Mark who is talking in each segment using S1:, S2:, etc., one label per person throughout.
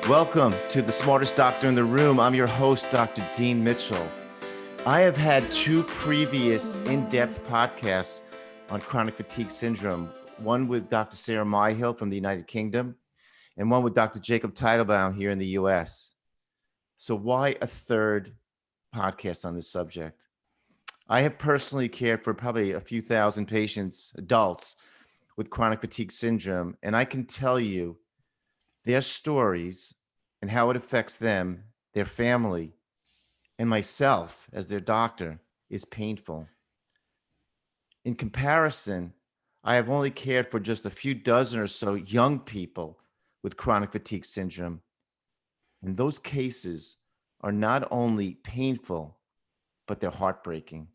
S1: Welcome to the smartest doctor in the room. I'm your host, Dr. Dean Mitchell. I have had two previous in-depth podcasts on chronic fatigue syndrome, one with Dr. Sarah Myhill from the United Kingdom and one with Dr. Jacob Teitelbaum here in the US. So why a third podcast on this subject? I have personally cared for probably a few thousand patients, adults with chronic fatigue syndrome, and I can tell you their stories and how it affects them, their family, and myself as their doctor is painful. In comparison, I have only cared for just a few dozen or so young people with chronic fatigue syndrome. And those cases are not only painful, but they're heartbreaking.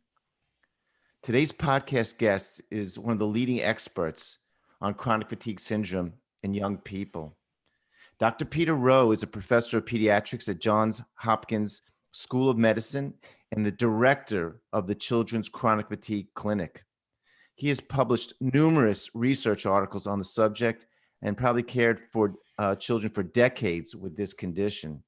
S1: Today's podcast guest is one of the leading experts on chronic fatigue syndrome in young people. Dr. Peter Rowe is a professor of pediatrics at Johns Hopkins School of Medicine and the director of the Children's Chronic Fatigue Clinic. He has published numerous research articles on the subject and probably cared for children for decades with this condition.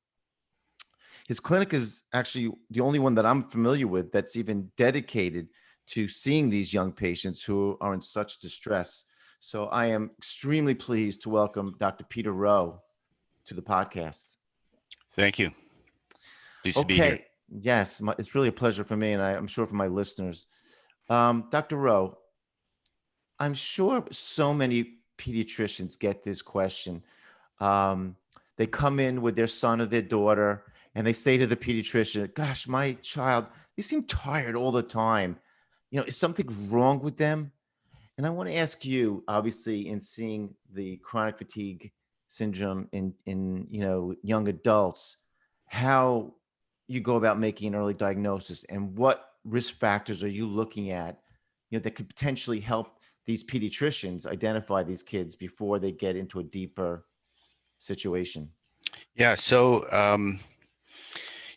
S1: His clinic is actually the only one that I'm familiar with that's even dedicated to seeing these young patients who are in such distress. So I am extremely pleased to welcome Dr. Peter Rowe to the podcast.
S2: Thank you. Pleased to be here.
S1: Yes, it's really a pleasure for me, and I'm sure for my listeners. Dr. Rowe, I'm sure so many pediatricians get this question. They come in with their son or their daughter, and they say to the pediatrician, gosh, my child, they seem tired all the time. You know, is something wrong with them? And I want to ask you, obviously, in seeing the chronic fatigue syndrome in young adults, how you go about making an early diagnosis and what risk factors are you looking at, that could potentially help these pediatricians identify these kids before they get into a deeper situation?
S2: Yeah. So,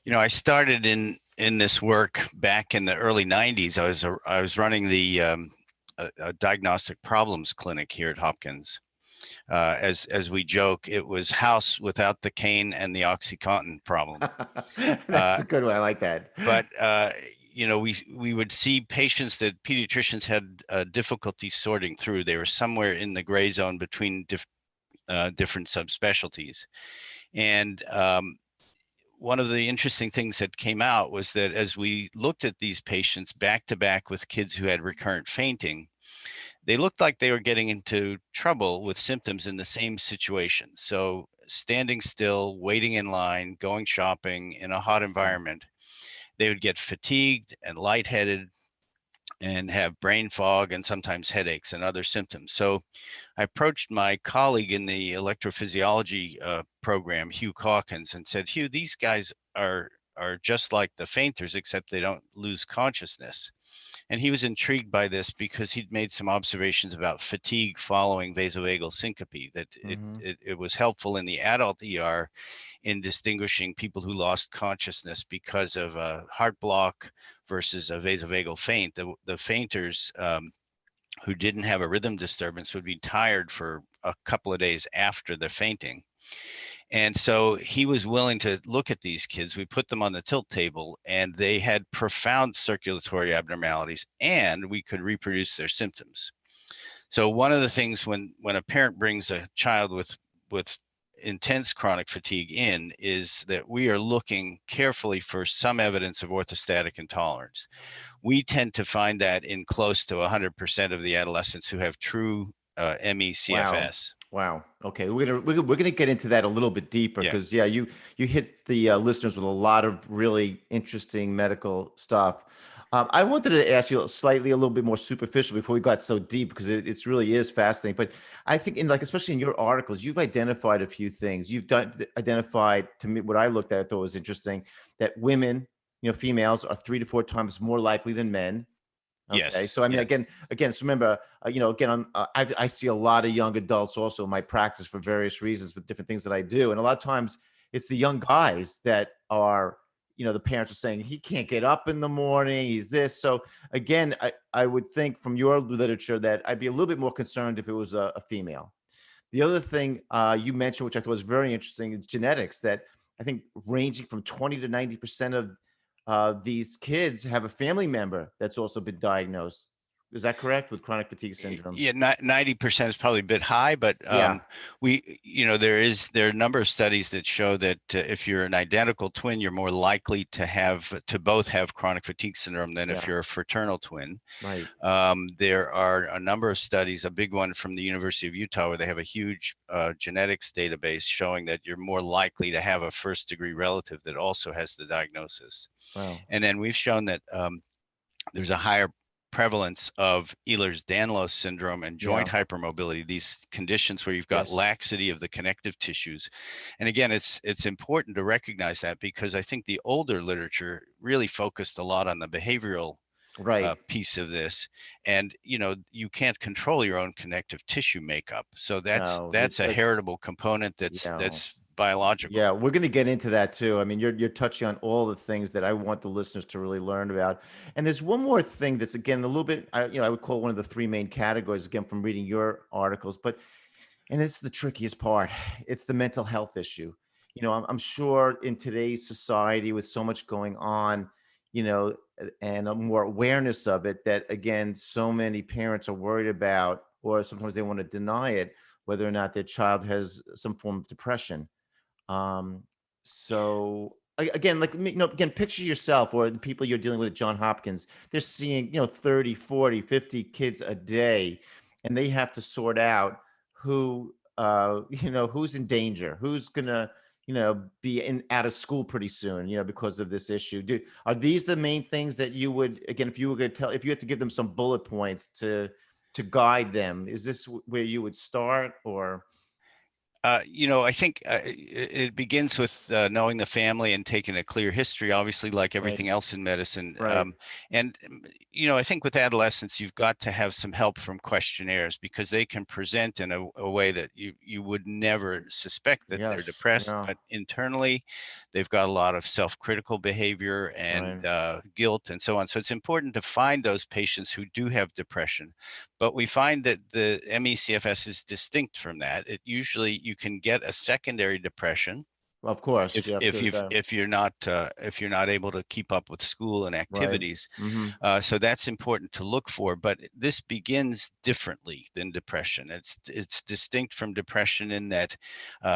S2: I started in this work back in the early '90s. I was running the a diagnostic problems clinic here at Hopkins. As we joke, it was house without the cane and the OxyContin problem.
S1: That's a good one. I like that.
S2: But we would see patients that pediatricians had difficulty sorting through. They were somewhere in the gray zone between different subspecialties. And one of the interesting things that came out was that as we looked at these patients back to back with kids who had recurrent fainting, they looked like they were getting into trouble with symptoms in the same situation. So standing still, waiting in line, going shopping in a hot environment, they would get fatigued and lightheaded and have brain fog and sometimes headaches and other symptoms. So I approached my colleague in the electrophysiology program, Hugh Hopkins, and said, Hugh, these guys are just like the fainters, except they don't lose consciousness. And he was intrigued by this because he'd made some observations about fatigue following vasovagal syncope, that it was helpful in the adult ER in distinguishing people who lost consciousness because of a heart block versus a vasovagal faint. The fainters who didn't have a rhythm disturbance would be tired for a couple of days after the fainting. And so he was willing to look at these kids. We put them on the tilt table, and they had profound circulatory abnormalities, and we could reproduce their symptoms. So one of the things when a parent brings a child with intense chronic fatigue in is that we are looking carefully for some evidence of orthostatic intolerance. We tend to find that in close to 100% of the adolescents who have true ME/CFS.
S1: Wow. Okay, we're gonna get into that a little bit deeper because you hit the listeners with a lot of really interesting medical stuff. I wanted to ask you a little bit more superficial before we got so deep because it really is fascinating. But I think especially in your articles, you've identified a few things. You've identified, to me, what I looked at, I thought was interesting, that women, females are 3 to 4 times more likely than men. Okay.
S2: Yes.
S1: So I mean, again, so remember, I see a lot of young adults also in my practice for various reasons with different things that I do, and a lot of times it's the young guys that are, the parents are saying he can't get up in the morning, he's this. So again, I would think from your literature that I'd be a little bit more concerned if it was a female. The other thing you mentioned, which I thought was very interesting, is genetics. That I think ranging from 20 to 90% of these kids have a family member that's also been diagnosed. Is that correct with chronic fatigue syndrome?
S2: Yeah, 90% is probably a bit high, but
S1: Yeah,
S2: there are a number of studies that show that if you're an identical twin, you're more likely to both have chronic fatigue syndrome than if
S1: yeah,
S2: you're a fraternal twin.
S1: right.
S2: There are a number of studies, a big one from the University of Utah, where they have a huge genetics database showing that you're more likely to have a first degree relative that also has the diagnosis.
S1: Wow.
S2: And then we've shown that there's a higher prevalence of Ehlers-Danlos syndrome and joint
S1: Yeah.
S2: hypermobility, these conditions where you've got
S1: Yes.
S2: laxity of the connective tissues. And again, it's important to recognize that, because I think the older literature really focused a lot on the behavioral
S1: Right.
S2: piece of this. And you can't control your own connective tissue makeup, so that's
S1: No,
S2: that's a
S1: that's
S2: heritable component that's
S1: yeah.
S2: that's biological.
S1: Yeah, we're going to get into that too. I mean, you're touching on all the things that I want the listeners to really learn about. And there's one more thing that's again a little bit, I would call one of the three main categories again from reading your articles. But and it's the trickiest part. It's the mental health issue. I'm sure in today's society with so much going on, and a more awareness of it, that again, so many parents are worried about, or sometimes they want to deny it, whether or not their child has some form of depression. um, so again, like, again, picture yourself or the people you're dealing with at John Hopkins. They're seeing, 30, 40, 50 kids a day, and they have to sort out who, who's in danger, who's gonna, be out of school pretty soon, because of this issue. Are these the main things that you would, again, if you were going to if you had to give them some bullet points to guide them, is this where you would start or?
S2: I think it begins with knowing the family and taking a clear history, obviously, like
S1: Right,
S2: everything else in medicine.
S1: right.
S2: I think with adolescents, you've got to have some help from questionnaires, because they can present in a way that you would never suspect that they're
S1: Yes,
S2: depressed,
S1: yeah,
S2: but internally, they've got a lot of self-critical behavior and
S1: right.
S2: guilt and so on. So it's important to find those patients who do have depression. But we find that the ME/CFS is distinct from that. It usually you can get a secondary depression
S1: Of course,
S2: if
S1: yeah,
S2: if
S1: because
S2: you if you're not able to keep up with school and
S1: right.
S2: activities.
S1: Hmm.
S2: So that's important to look for. But this begins differently than depression. It's distinct from depression in that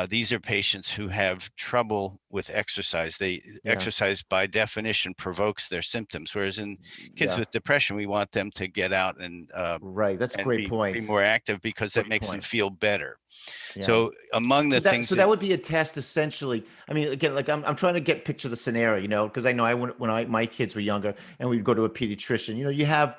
S2: these are patients who have trouble with exercise. They
S1: Yes.
S2: exercise by definition provokes their symptoms, whereas in kids
S1: Yeah.
S2: with depression, we want them to get out
S1: Right. That's a
S2: and
S1: great
S2: be
S1: point.
S2: more active, because that
S1: Great
S2: makes them
S1: point.
S2: feel better.
S1: Yeah.
S2: So among the
S1: So that
S2: things
S1: so
S2: that
S1: that would be a test essentially. I mean, again, like I'm trying to get picture the scenario, because I know when my kids were younger and we'd go to a pediatrician, you have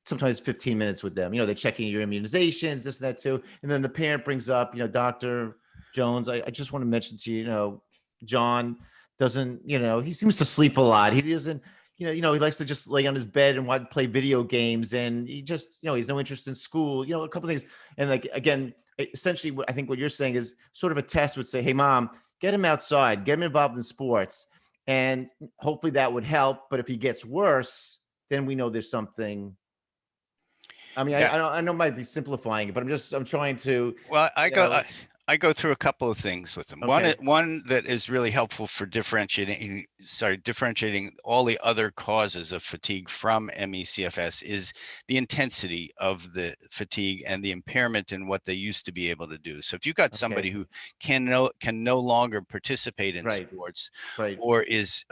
S1: sometimes 15 minutes with them. They're checking your immunizations, this and that too. And then the parent brings up, Dr. Jones, I just want to mention to you, John doesn't, he seems to sleep a lot. He doesn't, he likes to just lay on his bed and play video games. And he just, he's no interest in school, a couple of things. And like, again, essentially what I think what you're saying is sort of a test would say, hey, mom, get him outside, get him involved in sports. And hopefully that would help. But if he gets worse, then we know there's something. I mean,
S2: yeah.
S1: I know I might be simplifying it, but I'm trying to,
S2: Well,
S1: you know,
S2: I go through a couple of things with them.
S1: okay,
S2: One that is really helpful for differentiating all the other causes of fatigue from ME/CFS is the intensity of the fatigue and the impairment in what they used to be able to do. So if you've got somebody
S1: okay,
S2: who can no longer participate in
S1: right,
S2: sports,
S1: right,
S2: or is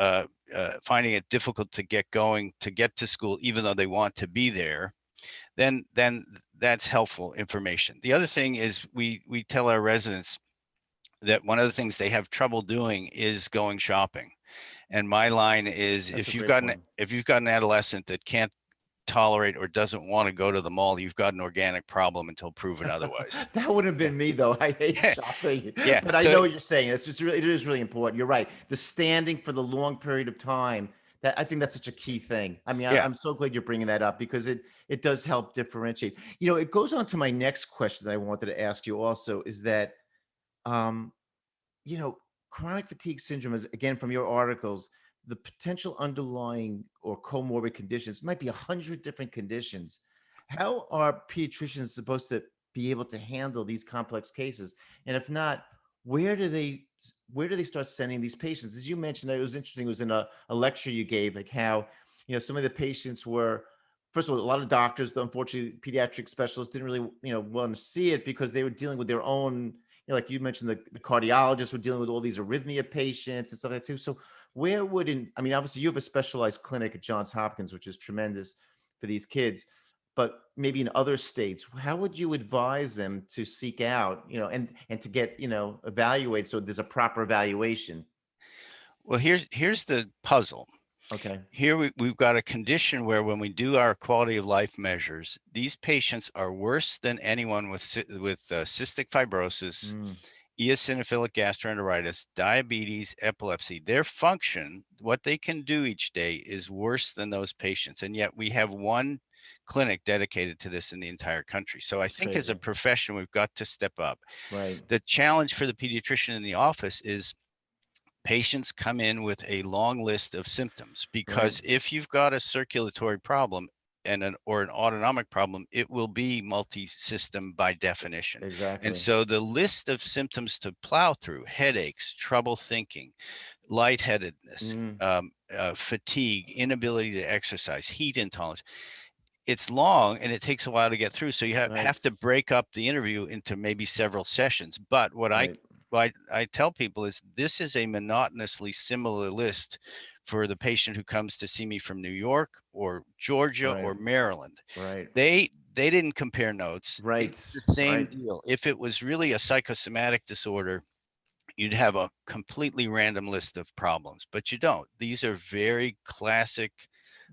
S2: finding it difficult to get going, to get to school, even though they want to be there, then that's helpful information. The other thing is we tell our residents that one of the things they have trouble doing is going shopping. And my line is,
S1: that's a
S2: if you've
S1: great
S2: got an
S1: point.
S2: if you've got an adolescent that can't tolerate or doesn't want to go to the mall, you've got an organic problem until proven otherwise.
S1: That would have
S2: Yeah.
S1: been me though. I hate shopping,
S2: Yeah.
S1: but I
S2: So
S1: know what you're saying. It is really important. You're right. The standing for the long period of time. That I think that's such a key thing. I mean,
S2: yeah.
S1: I'm so glad you're bringing that up because it does help differentiate. It goes on to my next question that I wanted to ask you also is that, um, you know, chronic fatigue syndrome is, again, from your articles, the potential underlying or comorbid conditions might be 100 different conditions. How are pediatricians supposed to be able to handle these complex cases? And if not, where do they where do they start sending these patients? As you mentioned, it was interesting. It was in a lecture you gave, like how some of the patients were, first of all, a lot of doctors, though, unfortunately, pediatric specialists didn't really want to see it because they were dealing with their own. Like you mentioned, the cardiologists were dealing with all these arrhythmia patients and stuff like that too. So where I mean, obviously you have a specialized clinic at Johns Hopkins, which is tremendous for these kids, but maybe in other states, how would you advise them to seek out, and to get, evaluate so there's a proper evaluation?
S2: Well, here's the puzzle.
S1: Okay.
S2: Here we've got a condition where when we do our quality of life measures, these patients are worse than anyone with cystic fibrosis,
S1: Mm,
S2: eosinophilic gastroenteritis, diabetes, epilepsy. Their function, what they can do each day, is worse than those patients. And yet we have one clinic dedicated to this in the entire country. So I
S1: that's
S2: think as a
S1: crazy.
S2: profession, we've got to step up.
S1: Right.
S2: The challenge for the pediatrician in the office is patients come in with a long list of symptoms,
S1: Right.
S2: because if you've got a circulatory problem or an autonomic problem, it will be multi-system by definition. And
S1: Exactly.
S2: so the list of symptoms to plow through: headaches, trouble thinking, lightheadedness,
S1: Mm,
S2: fatigue, inability to exercise, heat intolerance, it's long and it takes a while to get through. So you
S1: right.
S2: have to break up the interview into maybe several sessions. But
S1: Right.
S2: what I tell people is this is a monotonously similar list for the patient who comes to see me from New York or Georgia
S1: Right.
S2: or Maryland.
S1: Right.
S2: They didn't compare notes.
S1: Right.
S2: It's the same
S1: Right.
S2: deal. If it was really a psychosomatic disorder, you'd have a completely random list of problems, but you don't. These are very classic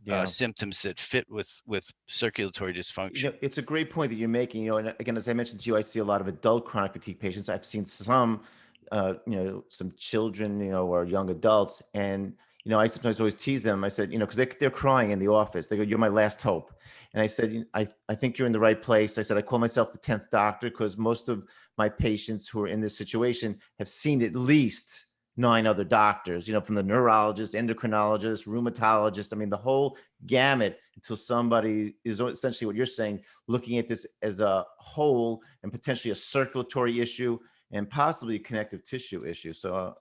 S1: Yeah.
S2: symptoms that fit with circulatory dysfunction.
S1: It's a great point that you're making. And again, as I mentioned to you, I see a lot of adult chronic fatigue patients. I've seen some, some children, or young adults, and I sometimes always tease them. I said, because they're crying in the office. They go, "You're my last hope," and I said, I think you're in the right place." I said, "I call myself the 10th doctor because most of my patients who are in this situation have seen at least 9 other doctors. From the neurologist, endocrinologist, rheumatologist. I mean, the whole gamut, until somebody is essentially what you're saying, looking at this as a whole and potentially a circulatory issue and possibly a connective tissue issue." So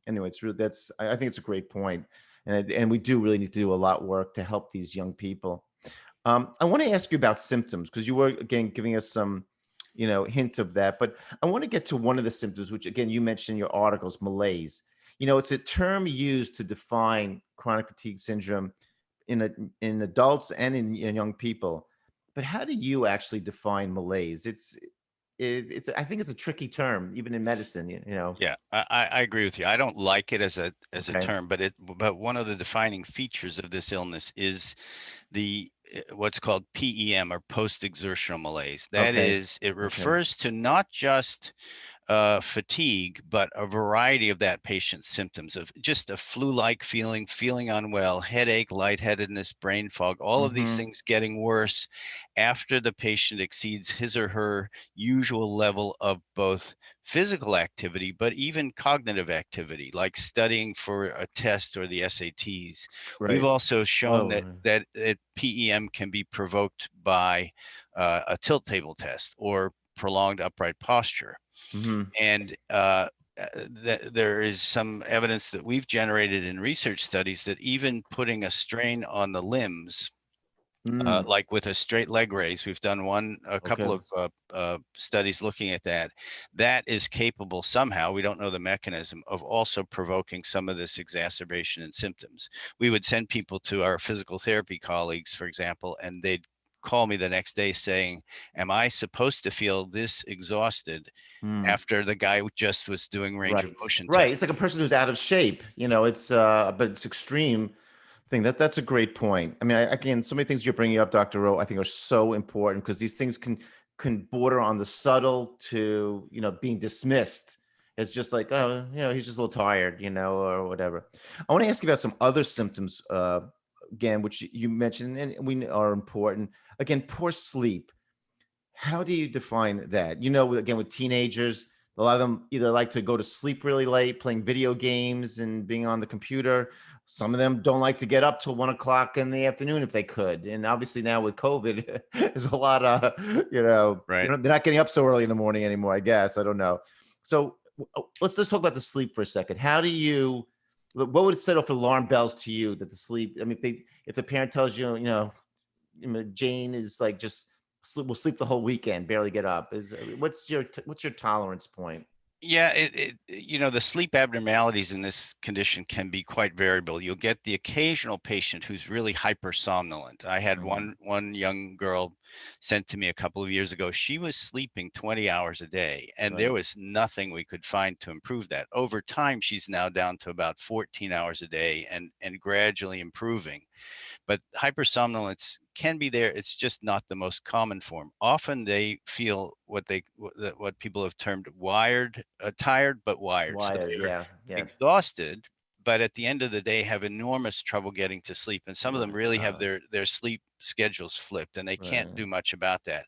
S1: anyway, it's really, I think it's a great point. And we do really need to do a lot of work to help these young people. I want to ask you about symptoms because you were, again, giving us some hint of that, but I want to get to one of the symptoms, which again you mentioned in your articles: malaise. It's a term used to define chronic fatigue syndrome in adults and in young people. But how do you actually define malaise? It's I think it's a tricky term, even in medicine.
S2: Yeah, I agree with you. I don't like it as a
S1: Okay.
S2: term, but one of the defining features of this illness is the what's called PEM, or post-exertional malaise. That
S1: Okay.
S2: is, it
S1: Okay.
S2: refers to not just fatigue, but a variety of that patient's symptoms of just a flu-like feeling, feeling unwell, headache, lightheadedness, brain fog, all of these
S1: Mm-hmm.
S2: things getting worse after the patient exceeds his or her usual level of both physical activity, but even cognitive activity, like studying for a test or the SATs. We've
S1: Right.
S2: also shown
S1: Oh.
S2: that PEM can be provoked by a tilt table test or prolonged upright posture.
S1: Mm-hmm.
S2: And there is some evidence that we've generated in research studies that even putting a strain on the limbs,
S1: Mm.
S2: like with a straight leg raise, we've done a couple
S1: Okay.
S2: of studies looking at that. That is capable somehow, we don't know the mechanism, of also provoking some of this exacerbation in symptoms. We would send people to our physical therapy colleagues, for example, and they'd call me the next day saying, "Am I supposed to feel this exhausted
S1: Mm.
S2: after the guy just was doing range of
S1: Right.
S2: motion
S1: Right. It's
S2: testing?"
S1: like a person who's out of shape. It's but it's extreme thing. That's a great point. I mean, again, so many things you're bringing up, Dr. Rowe, I think are so important because these things can border on the subtle to being dismissed as just like, oh, he's just a little tired, or whatever. I want to ask you about some other symptoms, again, which you mentioned and we are important. Again, poor sleep. How do you define that? Again, with teenagers, A lot of them either like to go to sleep really late, playing video games and being on the computer. Some of them don't like to get up till 1 o'clock in the afternoon if they could. And obviously now with COVID, there's a lot of,
S2: Right.
S1: they're not getting up so early in the morning anymore, I guess. I don't know. So let's talk about the sleep for a second. How do you, what would it set off alarm bells to you that the sleep, I mean, if the parent tells you, Jane is like just sleep, will sleep the whole weekend, barely get up. What's your tolerance point?
S2: Yeah, the sleep abnormalities in this condition can be quite variable. You'll get the occasional patient who's really hypersomnolent. I had
S1: Mm,
S2: one young girl sent to me a couple of years ago. She was sleeping 20 hours a day, and there
S1: right,
S2: was nothing we could find to improve that. Over time, she's now down to about 14 hours a day and gradually improving. But hypersomnolence can be there. It's just not the most common form. Often they feel what people have termed tired but wired. So
S1: wired,
S2: they're
S1: yeah, yeah,
S2: exhausted, but at the end of the day have enormous trouble getting to sleep. And some of them
S1: right,
S2: really have their sleep schedules flipped, and they can't
S1: right,
S2: do much about that.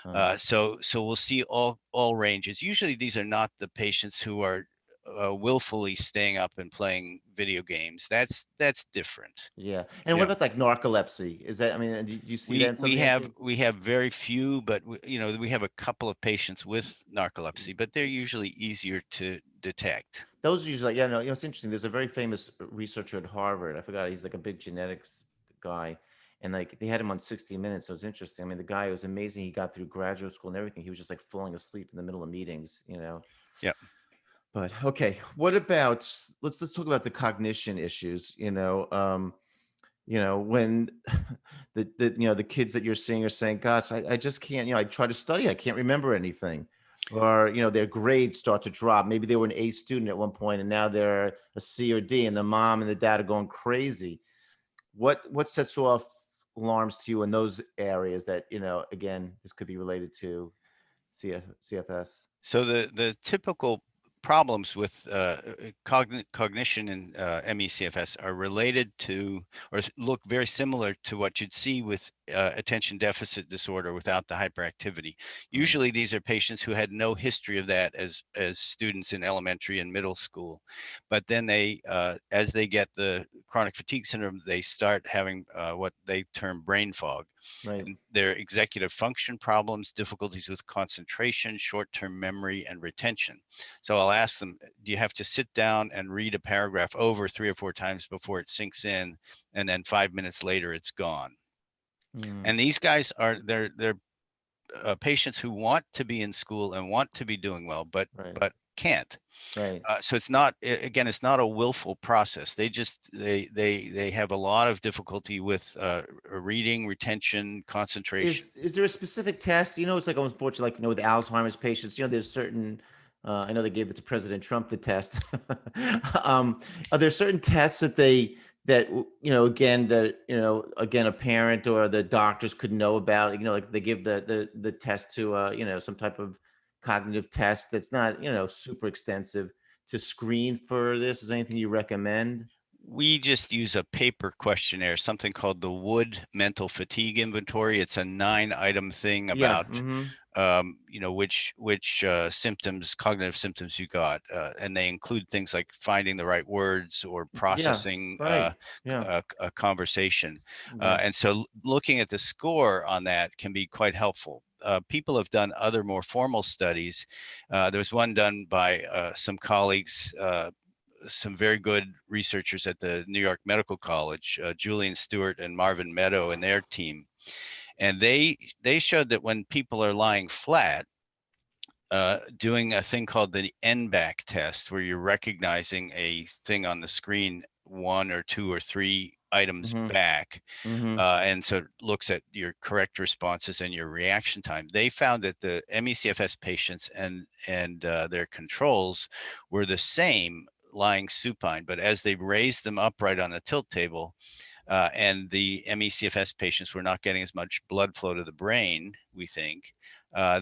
S1: uh,
S2: So we'll see all ranges. Usually these are not the patients who are willfully staying up and playing video games. That's different.
S1: yeah. And what
S2: Yeah.
S1: about like narcolepsy? Is that, I mean, do you see that
S2: We
S1: in some of
S2: we
S1: the
S2: have
S1: MPs?
S2: we have very few, but we have a couple of patients with narcolepsy, but they're usually easier to detect.
S1: Those are usually, yeah, no, it's interesting. There's a very famous researcher at Harvard. I forgot, he's like a big genetics guy. And like they had him on 60 Minutes. So it's interesting. I mean, the guy was amazing. He got through graduate school and everything. He was just like falling asleep in the middle of meetings.
S2: Yeah.
S1: But okay, what about, let's talk about the cognition issues. When the kids that you're seeing are saying, "Gosh, I just can't. I try to study, I can't remember anything," or their grades start to drop. Maybe they were an A student at one point, and now they're a C or D, and the mom and the dad are going crazy. What sets off alarms to you in those areas that again, this could be related to CFS?
S2: So the typical problems with cognition and MECFS are related to, or look very similar to what you'd see with attention deficit disorder without the hyperactivity.
S1: Right,
S2: Usually, these are patients who had no history of that as students in elementary and middle school, but then as they get the chronic fatigue syndrome, they start having what they term brain fog,
S1: right.
S2: and their executive function problems, difficulties with concentration, short-term memory, and retention. So I'll ask them, do you have to sit down and read a paragraph over 3 or 4 times before it sinks in, and then 5 minutes later it's gone?
S1: Mm,
S2: And these guys they're patients who want to be in school and want to be doing well, but
S1: right,
S2: can't.
S1: right.
S2: So it's not, again, it's not a willful process. They have a lot of difficulty with reading, retention, concentration.
S1: Is there a specific test? It's like unfortunately, like with Alzheimer's patients. There's certain. I know they gave it to President Trump the test. Are there certain tests that again a parent or the doctors could know about? Like they give the test to some type of cognitive test that's not super extensive to screen for this. Is there anything you recommend?
S2: We just use a paper questionnaire, something called the Wood Mental Fatigue Inventory. It's a 9 item thing
S1: Yeah.
S2: about
S1: Mm-hmm.
S2: which symptoms, cognitive symptoms you got, and they include things like finding the right words or
S1: Yeah.
S2: processing
S1: Right. Yeah.
S2: a conversation.
S1: Yeah.
S2: And so looking at the score on that can be quite helpful. People have done other more formal studies. There was one done by some colleagues, some very good researchers at the New York Medical College, Julian Stewart and Marvin Meadow and their team. And they showed that when people are lying flat, doing a thing called the NBAC test, where you're recognizing a thing on the screen 1 or 2 or 3 items
S1: Mm-hmm.
S2: back,
S1: Mm-hmm.
S2: and so it looks at your correct responses and your reaction time. They found that the MECFS patients and their controls were the same lying supine, but as they raised them upright on the tilt table, and the MECFS patients were not getting as much blood flow to the brain, we think,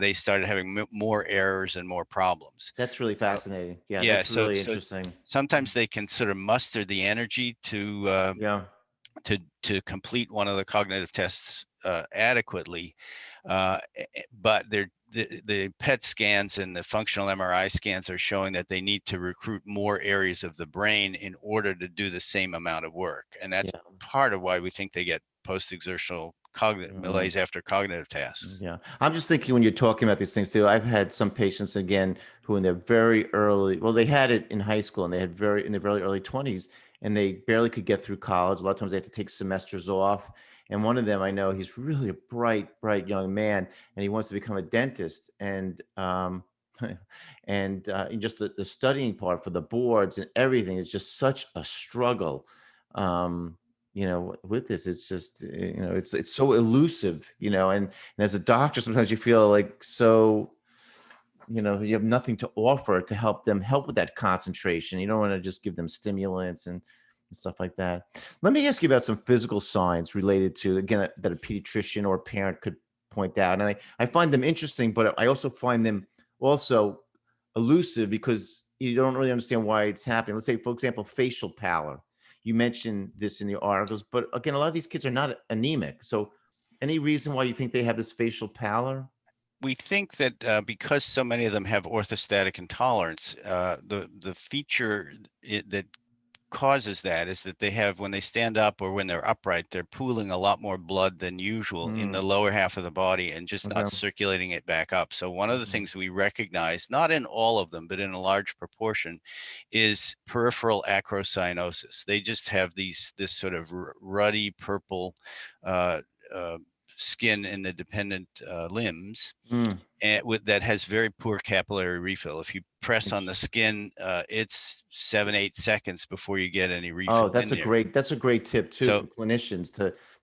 S2: they started having more errors and more problems.
S1: That's really fascinating. Yeah,
S2: Yeah,
S1: that's
S2: so
S1: really
S2: so
S1: interesting.
S2: sometimes they can sort of muster the energy to
S1: Yeah.
S2: to complete one of the cognitive tests adequately. But the PET scans and the functional MRI scans are showing that they need to recruit more areas of the brain in order to do the same amount of work. And that's
S1: Yeah.
S2: part of why we think they get post-exertional cognitive
S1: Mhm.
S2: malaise after cognitive tasks.
S1: Yeah. I'm just thinking when you're talking about these things too, I've had some patients again who in their very early, well, they had it in high school and they had very in their very early 20s and they barely could get through college. A lot of times they had to take semesters off. And one of them I know, he's really a bright young man and he wants to become a dentist. And and just the studying part for the boards and everything is just such a struggle. Um, with this, it's just, it's so elusive, and as a doctor, sometimes you feel like so, you have nothing to offer to help them help with that concentration. You don't want to just give them stimulants and stuff like that. Let me ask you about some physical signs related to, again, that a pediatrician or a parent could point out. And I find them interesting, but I also find them also elusive because you don't really understand why it's happening. Let's say, for example, facial pallor. You mentioned this in your articles, but again, a lot of these kids are not anemic. So any reason why you think they have this facial pallor?
S2: We think that because so many of them have orthostatic intolerance, the feature that causes that is that they have, when they stand up or when they're upright, they're pooling a lot more blood than usual in the
S1: Mm,
S2: lower half of the body and just not
S1: okay.
S2: circulating it back up. So one of the
S1: Mhm.
S2: things we recognize, not in all of them, but in a large proportion, is peripheral acrocyanosis. They just have this sort of ruddy purple uh, uh, skin in the dependent limbs,
S1: Mm,
S2: and that has very poor capillary refill. If you press on the
S1: interesting.
S2: skin, it's 7, 8 seconds before you get any
S1: Oh,
S2: refill
S1: that's
S2: in
S1: a
S2: there.
S1: great tip too
S2: So
S1: for clinicians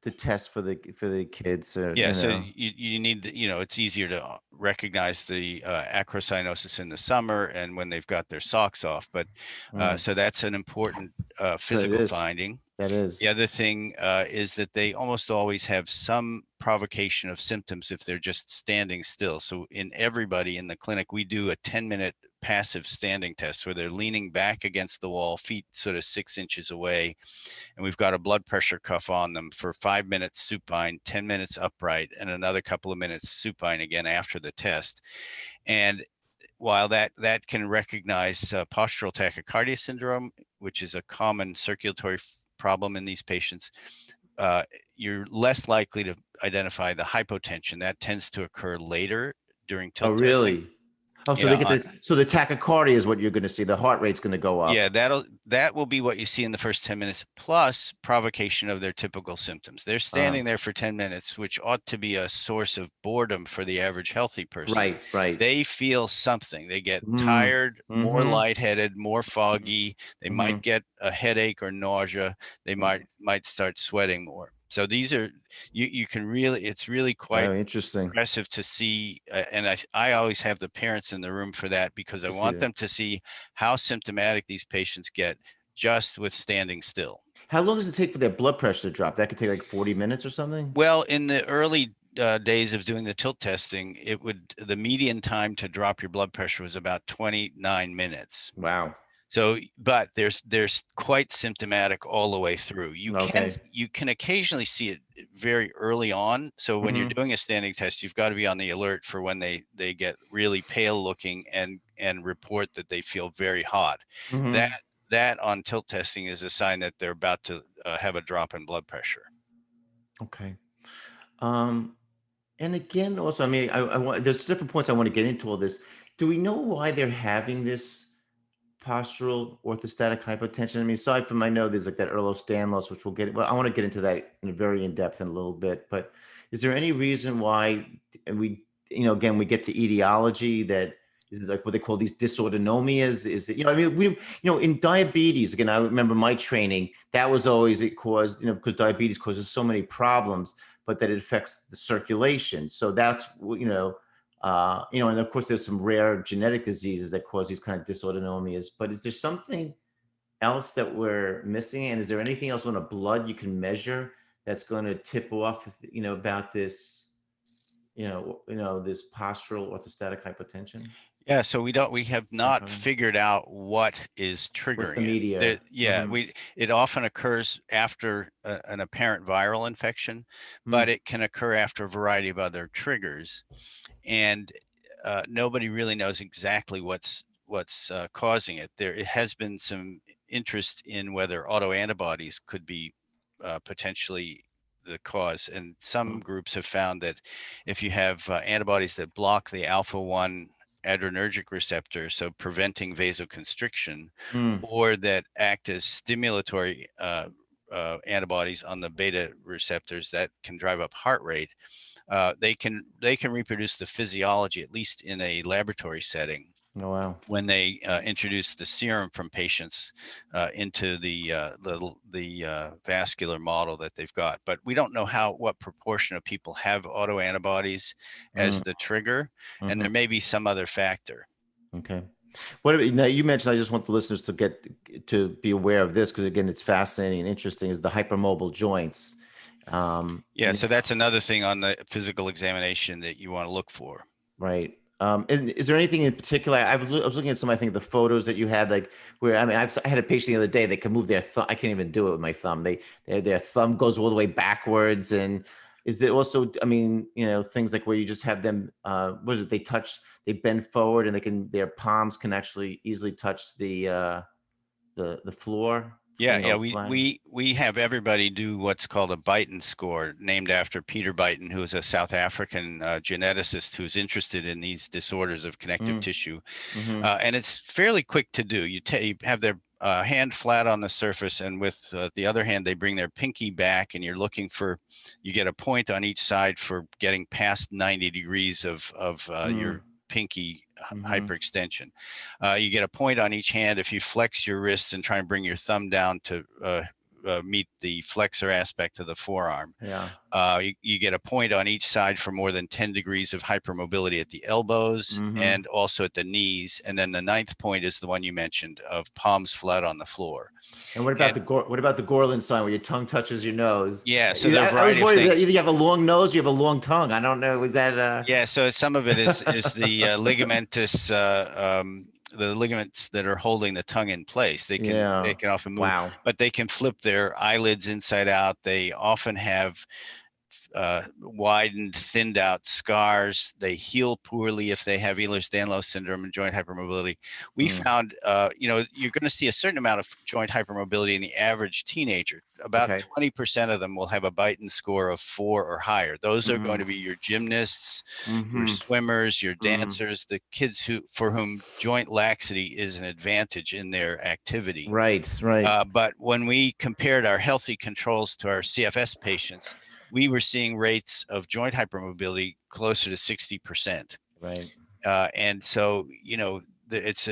S1: to test for the kids.
S2: yeah, so you need it's easier to recognize the acrocyanosis in the summer and when they've got their socks off. But
S1: Mm,
S2: so that's an important
S1: that
S2: physical
S1: is.
S2: finding.
S1: That
S2: The
S1: is.
S2: other thing is that they almost always have some provocation of symptoms if they're just standing still. So in everybody in the clinic, we do a 10-minute passive standing test where they're leaning back against the wall, feet sort of 6 inches away, and we've got a blood pressure cuff on them for 5 minutes supine, 10 minutes upright, and another couple of minutes supine again after the test. And while that can recognize postural tachycardia syndrome, which is a common circulatory problem in these patients, uh, you're less likely to identify the hypotension. That tends to occur later during
S1: Oh,
S2: tilt testing.
S1: really? Oh, so
S2: Yeah,
S1: they get so the tachycardia is what you're going to see. The heart rate's going to go up.
S2: yeah, that will be what you see in the first 10 minutes, plus provocation of their typical symptoms. They're
S1: Uh,
S2: standing there for 10 minutes, which ought to be a source of boredom for the average healthy person.
S1: right, right.
S2: They feel something. They get
S1: Mm,
S2: tired, more
S1: mm-hmm,
S2: lightheaded, more foggy. They
S1: mm-hmm.
S2: might get a headache or nausea. They might start sweating more. So these are you can really, it's really quite
S1: Oh, interesting
S2: impressive to see, and I always have the parents in the room for that because I
S1: to see
S2: want
S1: that.
S2: them to see how symptomatic these patients get just with standing still.
S1: How long does it take for their blood pressure to drop? That could take like 40 minutes or something?
S2: Well, in the early days of doing the tilt testing, the median time to drop your blood pressure was about 29 minutes.
S1: Wow.
S2: So, but there's quite symptomatic all the way through.
S1: Okay.
S2: You can occasionally see it very early on. So when you're
S1: Mm-hmm.
S2: doing a standing test, you've got to be on the alert for when they get really pale looking and report that they feel very hot. That
S1: Mm-hmm.
S2: that on tilt testing is a sign that they're about to have a drop in blood pressure.
S1: Okay. Um, and again, also, I mean, I want, there's different points I want to get into all this. Do we know why they're having this postural orthostatic hypotension? I mean, aside from, I know there's like that Ehlers-Danlos, which we'll get. Well, I want to get into that in a very in depth in a little bit. But is there any reason why? And we, again, we get to etiology. That is it like what they call these dysautonomias. Is it, I mean, in diabetes. Again, I remember my training. That was always it caused, because diabetes causes so many problems, but that it affects the circulation. So that's and of course, there's some rare genetic diseases that cause these kind of dysautonomias. But is there something else that we're missing? And is there anything else on a blood you can measure that's going to tip off, about this, this postural orthostatic hypotension?
S2: Yeah, so we have not
S1: Okay.
S2: figured out what is
S1: What's the
S2: triggering it.
S1: mediator?
S2: Yeah,
S1: Mm-hmm.
S2: it often occurs after an apparent viral infection, but
S1: Mm.
S2: it can occur after a variety of other triggers, and nobody really knows exactly what's causing it. There it has been some interest in whether autoantibodies could be potentially the cause, and some
S1: Mm.
S2: groups have found that if you have antibodies that block the alpha 1 adrenergic receptor, so preventing vasoconstriction,
S1: Mm.
S2: or that act as stimulatory antibodies on the beta receptors that can drive up heart rate, they can reproduce the physiology, at least in a laboratory setting,
S1: Oh, wow.
S2: when they introduce the serum from patients into the vascular model that they've got. But we don't know what proportion of people have autoantibodies as
S1: Mm.
S2: the trigger, and
S1: Mm-hmm.
S2: there may be some other factor.
S1: Okay. Now you mentioned, I just want the listeners to be aware of this because again, it's fascinating and interesting, is the hypermobile joints.
S2: Yeah, so that's another thing on the physical examination that you want to look for.
S1: Right. And is there anything in particular? I was looking at some, I think the photos that you had, like where, I mean, I had a patient the other day, they can move their thumb. I can't even do it with my thumb. Their thumb goes all the way backwards. And is it also, I mean, things like where you just have them, what is it? They bend forward and their palms can actually easily touch the floor,
S2: Yeah,
S1: flat.
S2: we have everybody do what's called a Beighton score, named after Peter Beighton, who is a South African geneticist who's interested in these disorders of connective
S1: Mm,
S2: tissue,
S1: mm-hmm.
S2: and it's fairly quick to do. You have their hand flat on the surface, and with the other hand, they bring their pinky back, and you get a point on each side for getting past 90 degrees of
S1: Mm,
S2: your pinky
S1: mm-hmm.
S2: hyperextension. You get a point on each hand if you flex your wrist and try and bring your thumb down to meet the flexor aspect of the forearm.
S1: Yeah.
S2: You get a point on each side for more than 10 degrees of hypermobility at the elbows
S1: Mm-hmm.
S2: and also at the knees. And then the ninth point is the one you mentioned, of palms flat on the floor.
S1: And what about
S2: And
S1: the Gorlin sign where your tongue touches your nose?
S2: yeah, so there are a
S1: I was
S2: variety of
S1: worried that
S2: things.
S1: either you have a long nose or you have a long tongue. I don't know. Is that
S2: Yeah, so some of it is the ligamentous the ligaments that are holding the tongue in place. They
S1: yeah.
S2: can often move,
S1: Wow.
S2: but they can flip their eyelids inside out. They often have widened, thinned out scars. They heal poorly if they have Ehlers-Danlos syndrome and joint hypermobility. We
S1: Mm,
S2: found, you're going to see a certain amount of joint hypermobility in the average teenager. About
S1: okay.
S2: 20% of them will have a Beighton score of 4 or higher. Those are going
S1: Mm,
S2: to be your gymnasts, your
S1: mm-hmm.
S2: swimmers, your
S1: Mm.
S2: dancers, the kids for whom joint laxity is an advantage in their activity.
S1: Right. Right.
S2: But when we compared our healthy controls to our CFS patients, we were seeing rates of joint hypermobility closer to 60%.
S1: Right.
S2: And so, it's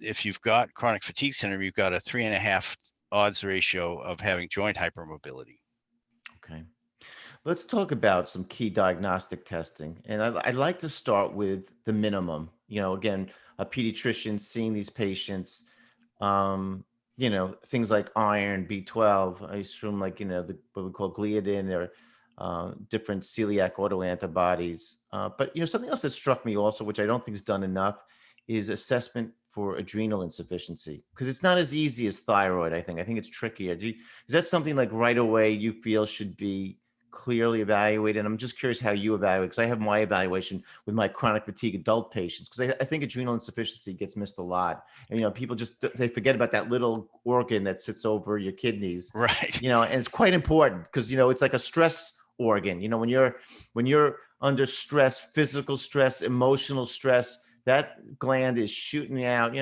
S2: if you've got chronic fatigue syndrome, you've got a 3.5 odds ratio of having joint hypermobility.
S1: Okay. Let's talk about some key diagnostic testing. And I'd like to start with the minimum. Again, a pediatrician seeing these patients, um, things like iron, B12, I assume like, what we call gliadin or different celiac autoantibodies. But, something else that struck me also, which I don't think is done enough, is assessment for adrenal insufficiency, because it's not as easy as thyroid. I think it's trickier. Is that something like right away you feel should be clearly evaluated? And I'm just curious how you evaluate, because I have my evaluation with my chronic fatigue adult patients, because I think adrenal insufficiency gets missed a lot. And, people they forget about that little organ that sits over your kidneys,
S2: Right.
S1: and it's quite important because, it's like a stress organ. When you're under stress, physical stress, emotional stress, that gland is shooting out,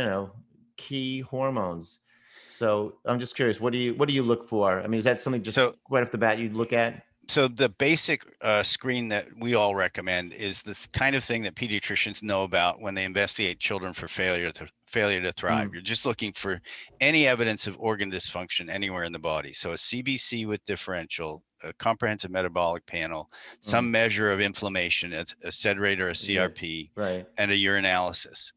S1: key hormones. So I'm just curious, what do you look for? I mean, is that something just
S2: So
S1: right off the bat you'd look at?
S2: So the basic screen that we all recommend is this kind of thing that pediatricians know about when they investigate children for failure to thrive.
S1: Mm,
S2: You're just looking for any evidence of organ dysfunction anywhere in the body. So a CBC with differential, a comprehensive metabolic panel,
S1: mm.
S2: some measure of inflammation, a SED rate or a
S1: Yeah,
S2: CRP,
S1: right,
S2: and a urinalysis.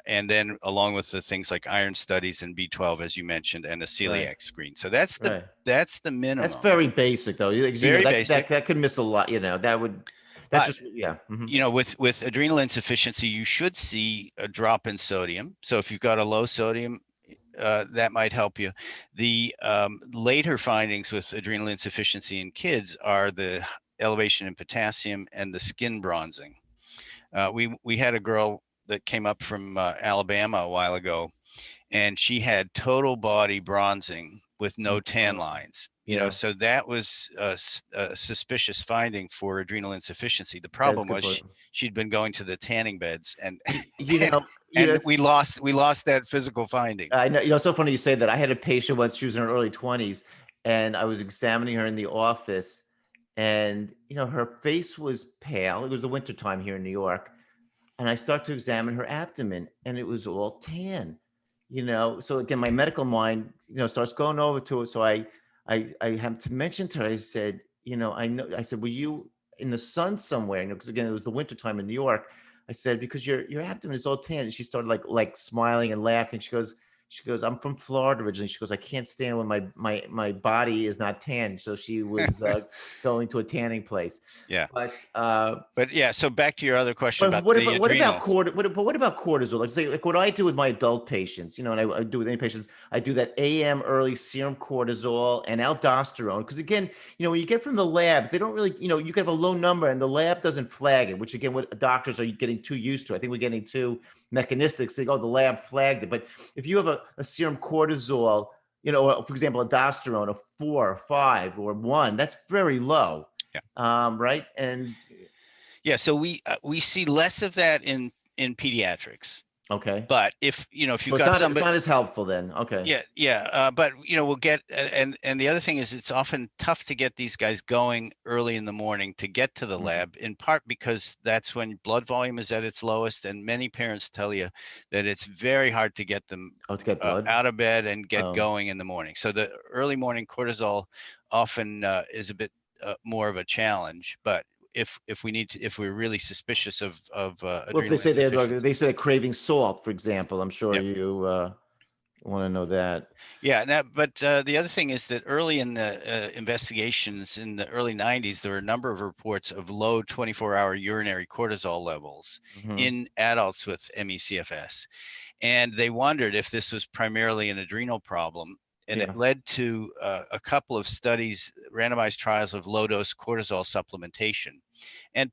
S2: And then along with the things like iron studies and B12, as you mentioned, and a
S1: right,
S2: celiac screen. So that's the
S1: right. That's
S2: minimum.
S1: very basic though. Because,
S2: Very
S1: that
S2: basic.
S1: could miss a lot, that would That's
S2: But
S1: just, yeah. Mhm.
S2: with adrenal insufficiency, you should see a drop in sodium. So if you've got a low sodium, that might help you. The later findings with adrenal insufficiency in kids are the elevation in potassium and the skin bronzing. We had a girl that came up from Alabama a while ago, and she had total body bronzing with no tan lines.
S1: Yeah.
S2: So that was a suspicious finding for adrenal insufficiency. The
S1: That's
S2: problem
S1: good
S2: was
S1: point.
S2: she'd been going to the tanning beds, and
S1: You
S2: and,
S1: know,
S2: and
S1: it's,
S2: we lost that physical finding.
S1: I know, it's so funny you say that. I had a patient once, she was in her early 20s, and I was examining her in the office, and, her face was pale. It was the wintertime here in New York. And I start to examine her abdomen, and it was all tan. So again, my medical mind, starts going over to it. So I have to mention to her, I said, I know, I said, were you in the sun somewhere? Because again, it was the wintertime in New York. I said, because your abdomen is all tan. And she started like smiling and laughing. She goes, I'm from Florida originally. She goes, I can't stand when my body is not tan. So she was going to a tanning place.
S2: Yeah.
S1: But
S2: But yeah, so back to your other question
S1: but
S2: about
S1: what
S2: the
S1: about what about
S2: adrenal.
S1: what about cortisol? Like say, like what I do with my adult patients, and I do with any patients, I do that AM early serum cortisol and aldosterone. Because again, when you get from the labs, they don't really, you can have a low number and the lab doesn't flag it, which again, what doctors are getting too used to. I think we're getting too mechanistic, saying, oh, the lab flagged it. But if you have a serum cortisol, for example, aldosterone, a 4 or 5 or 1, that's very low.
S2: Yeah.
S1: Right. And
S2: Yeah, so we see less of that in pediatrics.
S1: okay.
S2: But if
S1: So
S2: you've
S1: it's
S2: got
S1: not it's
S2: somebody.
S1: not as helpful then. Okay.
S2: Yeah, but we'll get, and the other thing is it's often tough to get these guys going early in the morning to get to the
S1: Mhm.
S2: lab, in part because that's when blood volume is at its lowest, and many parents tell you that it's very hard to get them
S1: Oh, to get blood.
S2: out of bed and get
S1: Oh,
S2: going in the morning. So the early morning cortisol often is a bit more of a challenge, but if we're really suspicious of
S1: well, if they
S2: adrenal
S1: say
S2: insufficiency.
S1: they say they're craving salt, for example, I'm sure
S2: Yeah.
S1: you want to know that.
S2: Yeah, but the other thing is that early in the investigations in the early 90s, there were a number of reports of low 24-hour urinary cortisol levels
S1: Hmm.
S2: in adults with ME/CFS. And they wondered if this was primarily an adrenal problem. And it
S1: Yeah.
S2: led to a couple of studies, randomized trials of low dose cortisol supplementation. And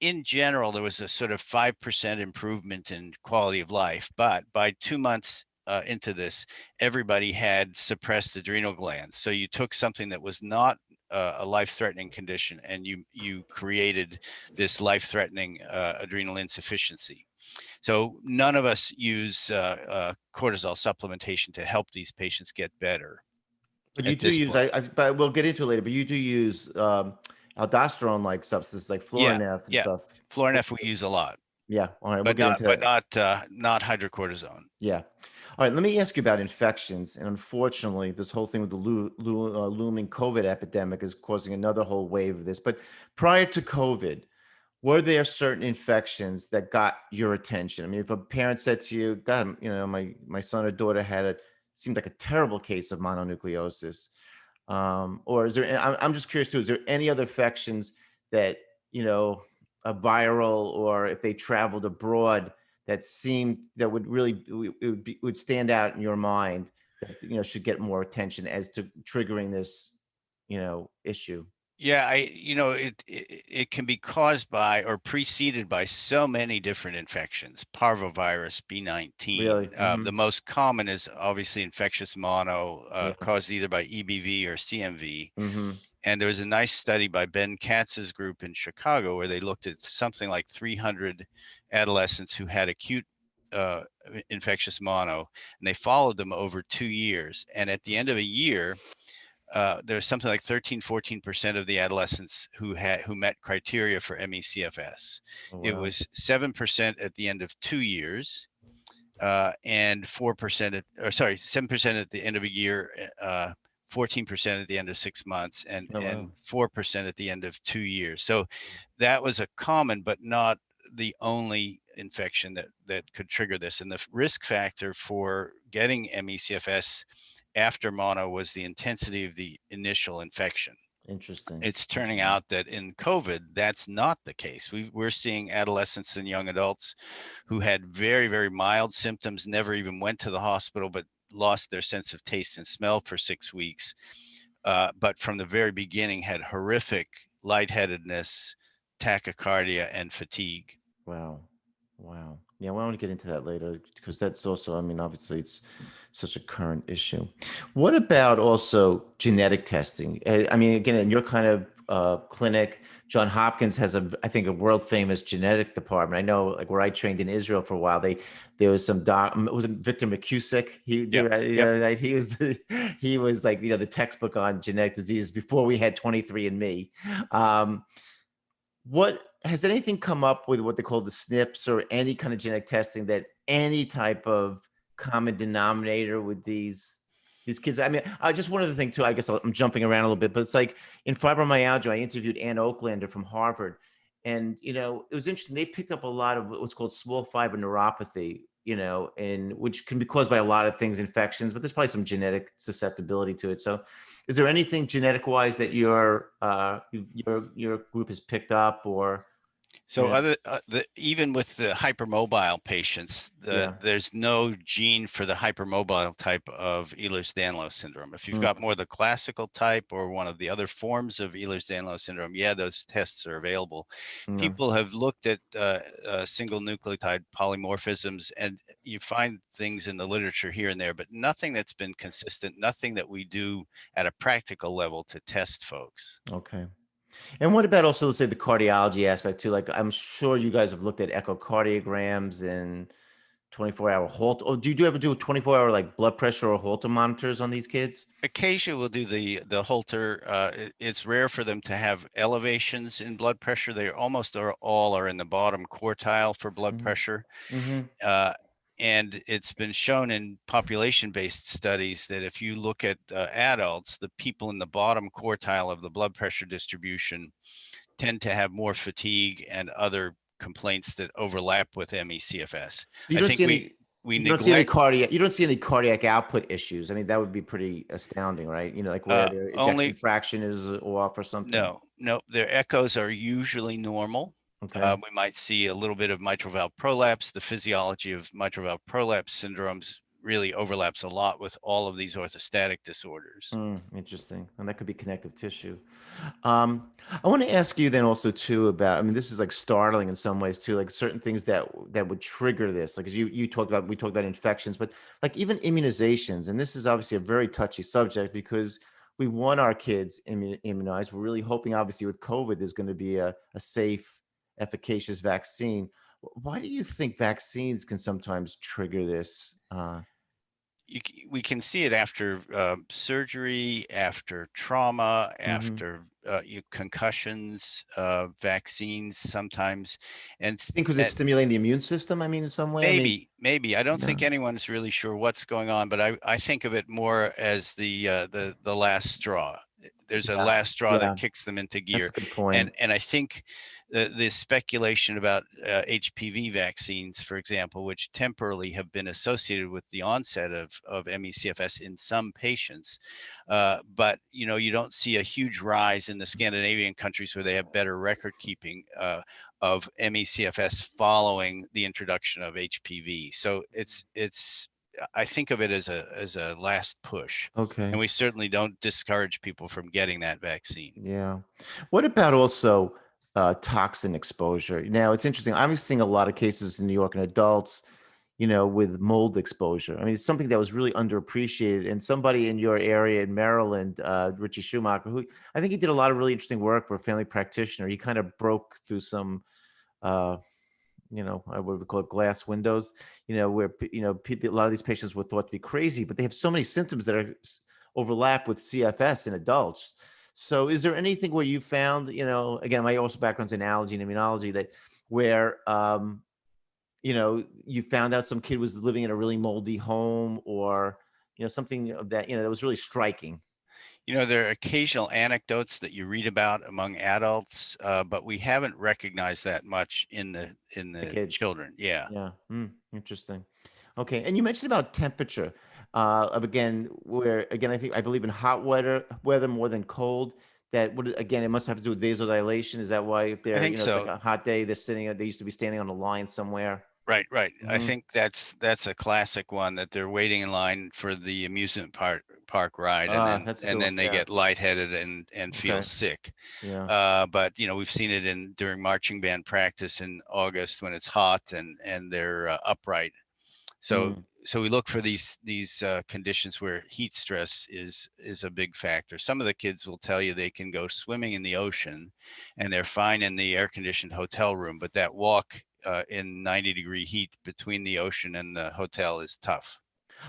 S2: in general, there was a sort of 5% improvement in quality of life. But by 2 months into this, everybody had suppressed adrenal glands. So you took something that was not a life-threatening condition, and you created this life-threatening adrenal insufficiency. So none of us use cortisol supplementation to help these patients get better
S1: But you
S2: at
S1: do
S2: this
S1: use,
S2: point.
S1: but we'll get into it later. But you do use aldosterone like substances like
S2: Yeah,
S1: Florinef and
S2: yeah.
S1: stuff.
S2: Florinef we use a lot,
S1: Yeah. All right. We'll
S2: but
S1: get
S2: not
S1: into
S2: but
S1: that.
S2: not hydrocortisone.
S1: Yeah. All right. Let me ask you about infections. And unfortunately, this whole thing with the looming COVID epidemic is causing another whole wave of this. But prior to COVID, were there certain infections that got your attention? I mean, if a parent said to you, God, my son or daughter had seemed like a terrible case of mononucleosis. Or is there, I'm just curious too, is there any other infections that, you know, a viral, or if they traveled abroad, that would really, would stand out in your mind that, should get more attention as to triggering this, issue?
S2: Yeah, it can be caused by or preceded by so many different infections. Parvovirus B19.
S1: Really? Hmm.
S2: The most common is obviously infectious mono,
S1: Yeah.
S2: caused either by EBV or CMV.
S1: Hmm.
S2: And there was a nice study by Ben Katz's group in Chicago where they looked at something like 300 adolescents who had acute infectious mono, and they followed them over 2 years. And at the end of a year, there's something like 13-14% of the adolescents who met criteria for ME/CFS.
S1: Oh,
S2: It
S1: wow.
S2: was 7% at the end of 2 years, and 4% or sorry, 7% at the end of a year, 14% at the end of 6 months, and
S1: Oh, wow.
S2: and 4% at the end of 2 years. So that was a common, but not the only infection that could trigger this. And the risk factor for getting ME/CFS after mono was the intensity of the initial infection.
S1: Interesting.
S2: It's turning
S1: Interesting.
S2: out that in COVID, that's not the case. We're seeing adolescents and young adults who had very, very mild symptoms, never even went to the hospital, but lost their sense of taste and smell for 6 weeks. But from the very beginning, had horrific lightheadedness, tachycardia, and fatigue.
S1: Wow. Wow. Yeah, well, I want to get into that later because that's also, I mean, obviously it's such a current issue. What about also genetic testing? I mean, again, in your kind of clinic, John Hopkins has I think, a world famous genetic department. I know, like where I trained in Israel for a while, there was some was it Victor McCusick?
S2: Yep. Yep.
S1: Right? He was, he was like, the textbook on genetic diseases before we had 23andMe. Um, what has anything come up with what they call the SNPs or any kind of genetic testing that any type of common denominator with these kids? I mean, I just one other thing too. I guess I'm jumping around a little bit, but it's like in fibromyalgia, I interviewed Ann Oaklander from Harvard, and it was interesting. They picked up a lot of what's called small fiber neuropathy, and which can be caused by a lot of things, infections, but there's probably some genetic susceptibility to it. So is there anything genetic wise that your group has picked up or
S2: So even with the hypermobile patients,
S1: yeah.
S2: there's no gene for the hypermobile type of Ehlers-Danlos syndrome. If you've
S1: Mm,
S2: got more the classical type or one of the other forms of Ehlers-Danlos syndrome, yeah, those tests are available.
S1: yeah.
S2: People have looked at single nucleotide polymorphisms, and you find things in the literature here and there, but nothing that's been consistent, nothing that we do at a practical level to test folks.
S1: Okay. And what about also, let's say, the cardiology aspect too? Like, I'm sure you guys have looked at echocardiograms and 24-hour Holter. Oh, do you ever do a 24-hour like blood pressure or Holter monitors on these kids?
S2: Occasionally we'll do the Holter. It's rare for them to have elevations in blood pressure. They almost are all are in the bottom quartile for blood
S1: Hmm.
S2: pressure.
S1: Hmm.
S2: Uh, and it's been shown in population-based studies that if you look at adults, the people in the bottom quartile of the blood pressure distribution tend to have more fatigue and other complaints that overlap with ME/CFS.
S1: You
S2: I
S1: don't
S2: think
S1: see
S2: we
S1: any.
S2: we
S1: You don't see any
S2: neglect
S1: cardiac. You don't see any cardiac output issues. I mean, that would be pretty astounding, right? Like where their ejection
S2: only
S1: fraction is off or something.
S2: No, no, their echoes are usually normal.
S1: Okay.
S2: We might see a little bit of mitral valve prolapse. The physiology of mitral valve prolapse syndromes really overlaps a lot with all of these orthostatic disorders.
S1: Interesting. And that could be connective tissue. I want to ask you then also too about, I mean, this is like startling in some ways too, like certain things that would trigger this. Like as you talked about, we talked about infections, but like even immunizations, and this is obviously a very touchy subject because we want our kids immunized. We're really hoping, obviously, with COVID, there's going to be a safe, efficacious vaccine. Why do you think vaccines can sometimes trigger this?
S2: We can see it after surgery, after trauma,
S1: Mhm.
S2: after concussions, vaccines sometimes, and
S1: Think because it's stimulating the immune system. I mean, in some way. I mean,
S2: maybe. I don't
S1: yeah,
S2: think anyone's really sure what's going on, but I think of it more as the last straw. There's a
S1: yeah,
S2: last straw
S1: yeah.
S2: that kicks them into
S1: That's
S2: gear,
S1: a good
S2: and
S1: point.
S2: I think the speculation about HPV vaccines, for example, which temporarily have been associated with the onset of ME/CFS in some patients, but you don't see a huge rise in the Scandinavian countries where they have better record keeping. Of ME/CFS following the introduction of HPV. So it's I think of it as a last push, and
S1: Okay.
S2: we certainly don't discourage people from getting that vaccine.
S1: Yeah. What about also toxin exposure? Now, it's interesting. I'm seeing a lot of cases in New York in adults, with mold exposure. I mean, it's something that was really underappreciated. And somebody in your area in Maryland, Richie Schumacher, who I think he did a lot of really interesting work for a family practitioner. He kind of broke through some uh, what we call it, glass windows, where, a lot of these patients were thought to be crazy, but they have so many symptoms that overlap with CFS in adults. So is there anything where you found, again, my also background's in allergy and immunology, that where, you found out some kid was living in a really moldy home or, something of that, that was really striking.
S2: There are occasional anecdotes that you read about among adults, but we haven't recognized that much in
S1: The
S2: the
S1: kids.
S2: children. Yeah.
S1: Yeah. Interesting. Okay. And you mentioned about temperature. Again, where again, I believe in hot weather more than cold. that would, again, it must have to do with vasodilation. Is that why if
S2: I
S1: they're,
S2: think
S1: it's like
S2: so.
S1: a hot day, they used to be standing on a line somewhere?
S2: Right, right. I
S1: Hmm.
S2: think that's a classic one, that they're waiting in line for the amusement park ride, and
S1: Ah,
S2: then
S1: that's a good
S2: and
S1: one.
S2: then they
S1: Yeah.
S2: get lightheaded and feel
S1: Okay.
S2: sick.
S1: Yeah.
S2: But we've seen it in during marching band practice in August when it's hot and they're upright. So
S1: Mm.
S2: so we look for these conditions where heat stress is a big factor. Some of the kids will tell you they can go swimming in the ocean and they're fine in the air conditioned hotel room, but that walk in 90-degree heat between the ocean and the hotel is tough.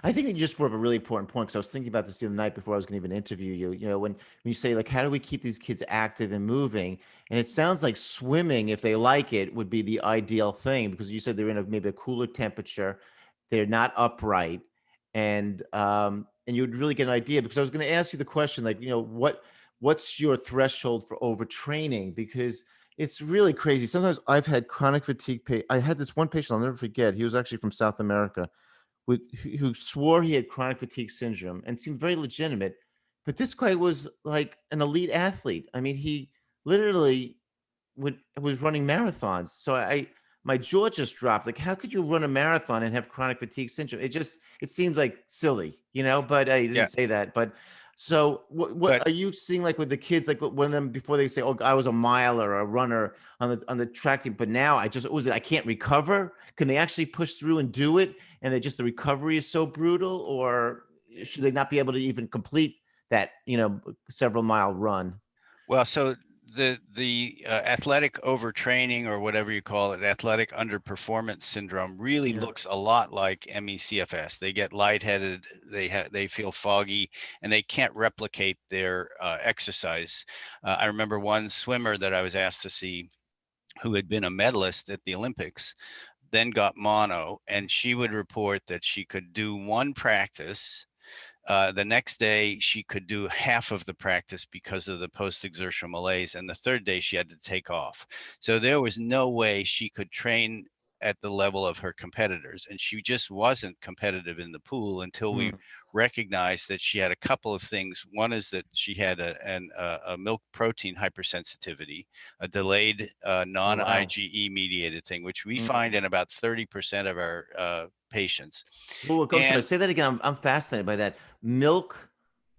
S1: I think that you just brought up a really important point because I was thinking about this the other night before I was going to even interview you. When you say like, how do we keep these kids active and moving? And it sounds like swimming, if they like it, would be the ideal thing because you said they're in maybe a cooler temperature, they're not upright, and you would really get an idea. Because I was going to ask you the question, like, what's your threshold for overtraining? Because it's really crazy. Sometimes I've had chronic fatigue. I had this one patient I'll never forget. He was actually from South America who swore he had chronic fatigue syndrome and seemed very legitimate. But this guy was like an elite athlete. I mean, he literally was running marathons. So my jaw just dropped. Like, how could you run a marathon and have chronic fatigue syndrome? It seems like silly, but I
S2: Yeah,
S1: didn't say that. But so what
S2: but
S1: are you seeing like with the kids, like one of them before they say, oh, I was a miler or a runner on the track team, but now I can't recover. Can they actually push through and do it? And the recovery is so brutal, or should they not be able to even complete that, several mile run?
S2: well, so the athletic overtraining, or whatever you call it, athletic underperformance syndrome, really
S1: Yeah.
S2: looks a lot like ME/CFS. They get lightheaded, they feel foggy, and they can't replicate their exercise. I remember one swimmer that I was asked to see who had been a medalist at the Olympics, then got mono, and she would report that she could do one practice. The next day, she could do half of the practice because of the post exertional malaise. And the third day, she had to take off. So there was no way she could train at the level of her competitors. And she just wasn't competitive in the pool until we
S1: Hmm.
S2: recognized that she had a couple of things. One is that she had a milk protein hypersensitivity, a delayed
S1: Oh,
S2: non
S1: wow.
S2: IgE mediated thing, which we find
S1: Mm.
S2: in about 30% of our patients.
S1: Well, I'm sorry.
S2: And
S1: Say that again. I'm fascinated by that. Milk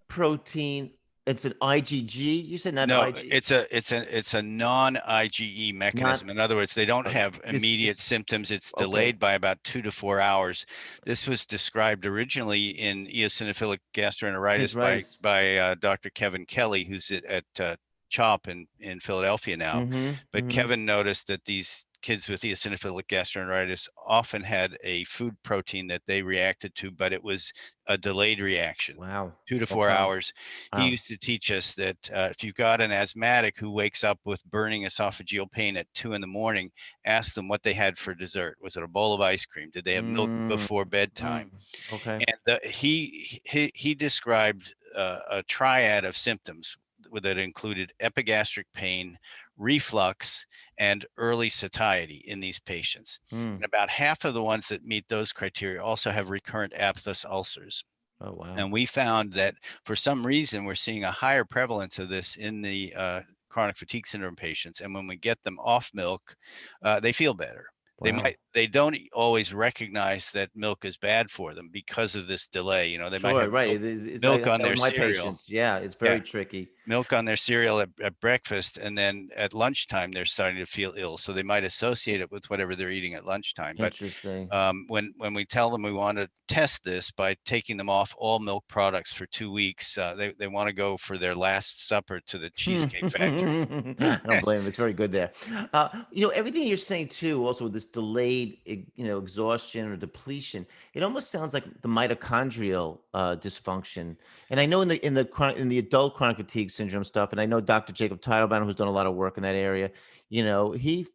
S1: protein. It's an IgG. You said not
S2: No,
S1: IG.
S2: it's a non-IgE
S1: Not
S2: mechanism. In other words, they don't
S1: okay.
S2: have immediate
S1: It's
S2: symptoms. It's
S1: okay.
S2: delayed by about 2 to 4 hours. This was described originally in eosinophilic
S1: That's
S2: gastroenteritis
S1: right.
S2: by Dr. Kevin Kelly, who's at CHOP in Philadelphia now.
S1: Mm-hmm.
S2: But
S1: Mm-hmm.
S2: Kevin noticed that these kids with eosinophilic gastroenteritis often had a food protein that they reacted to, but it was a delayed reaction,
S1: Wow.
S2: two to four
S1: Okay.
S2: hours. He
S1: Wow.
S2: used to teach us that if you've got an asthmatic who wakes up with burning esophageal pain at 2 in the morning, ask them what they had for dessert. Was it a bowl of ice cream? Did they have milk
S1: Mm,
S2: before bedtime?
S1: mm. Okay.
S2: And he described a triad of symptoms that included epigastric pain, reflux, and early satiety in these patients.
S1: Mm.
S2: And about half of the ones that meet those criteria also have recurrent aphthous ulcers.
S1: Oh, wow.
S2: And we found that for some reason, we're seeing a higher prevalence of this in the chronic fatigue syndrome patients. And when we get them off milk, they feel better.
S1: Wow.
S2: They don't always recognize that milk is bad for them because of this delay. They might
S1: Sure.
S2: have
S1: Right. I
S2: milk
S1: have
S2: on
S1: that
S2: their
S1: with my
S2: cereal.
S1: patients. Yeah. It's
S2: Yeah,
S1: very tricky.
S2: milk on their cereal at breakfast, and then at lunchtime they're starting to feel ill. So they might associate it with whatever they're eating at lunchtime. But
S1: Interesting.
S2: when we tell them we want to test this by taking them off all milk products for 2 weeks, they want to go for their last supper to the Cheesecake Factory.
S1: I don't blame him. It's very good there. Everything you're saying too, also with this delayed, exhaustion or depletion, it almost sounds like the mitochondrial dysfunction. And I know in the adult chronic fatigue syndrome stuff, and I know Dr. Jacob Teitelbaum, who's done a lot of work in that area. He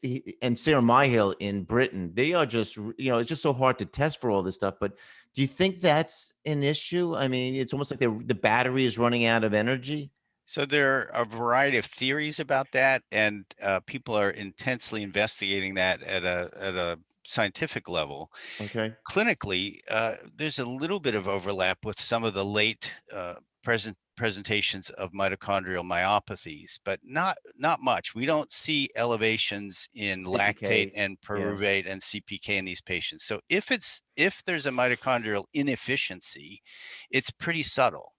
S1: and Sarah Myhill in Britain, they are just, it's just so hard to test for all this stuff. But do you think that's an issue? I mean, it's almost like the battery is running out of energy.
S2: So there are a variety of theories about that, and people are intensely investigating that at a scientific level.
S1: Okay.
S2: Clinically, there's a little bit of overlap with some of the late presentations of mitochondrial myopathies, but not much. We don't see elevations in lactate
S1: CPK.
S2: and
S1: Yeah.
S2: pyruvate and CPK in these patients. So if there's a mitochondrial inefficiency, it's pretty subtle.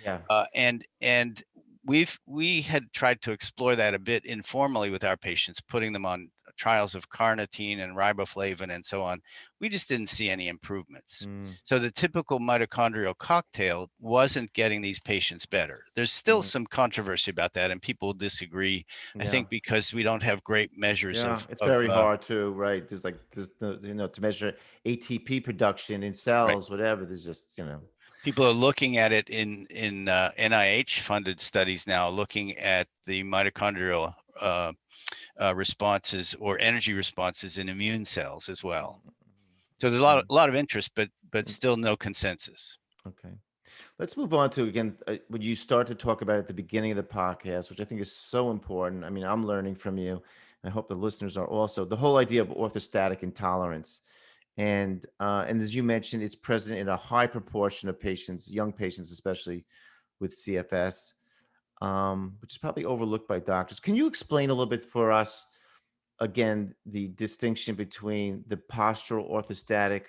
S1: Yeah.
S2: And we had tried to explore that a bit informally with our patients, putting them on trials of carnitine and riboflavin and so on. We just didn't see any improvements.
S1: Mm,
S2: So the typical mitochondrial cocktail wasn't getting these patients better. There's still
S1: mm,
S2: some controversy about that, and people disagree. I
S1: yeah.
S2: think because we don't have great measures
S1: Yeah. It's
S2: of
S1: very hard to, right. There's no, to measure ATP production in
S2: right.
S1: cells, whatever. There's just,
S2: People are looking at it in NIH funded studies now, looking at the mitochondrial responses or energy responses in immune cells as well. So there's
S1: okay.
S2: a lot of interest, but still no consensus.
S1: Okay. Let's move on to, again, what you start to talk about at the beginning of the podcast, which I think is so important. I mean, I'm learning from you, and I hope the listeners are also, the whole idea of orthostatic intolerance. And as you mentioned, it's present in a high proportion of patients, young patients, especially with CFS, which is probably overlooked by doctors. Can you explain a little bit for us, again, the distinction between the postural orthostatic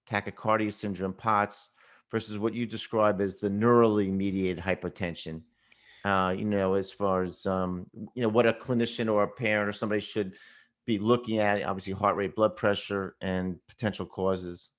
S1: tachycardia syndrome, POTS, versus what you describe as the neurally mediated hypotension? As far as, what a clinician or a parent or somebody should be looking at, obviously heart rate, blood pressure, and potential causes.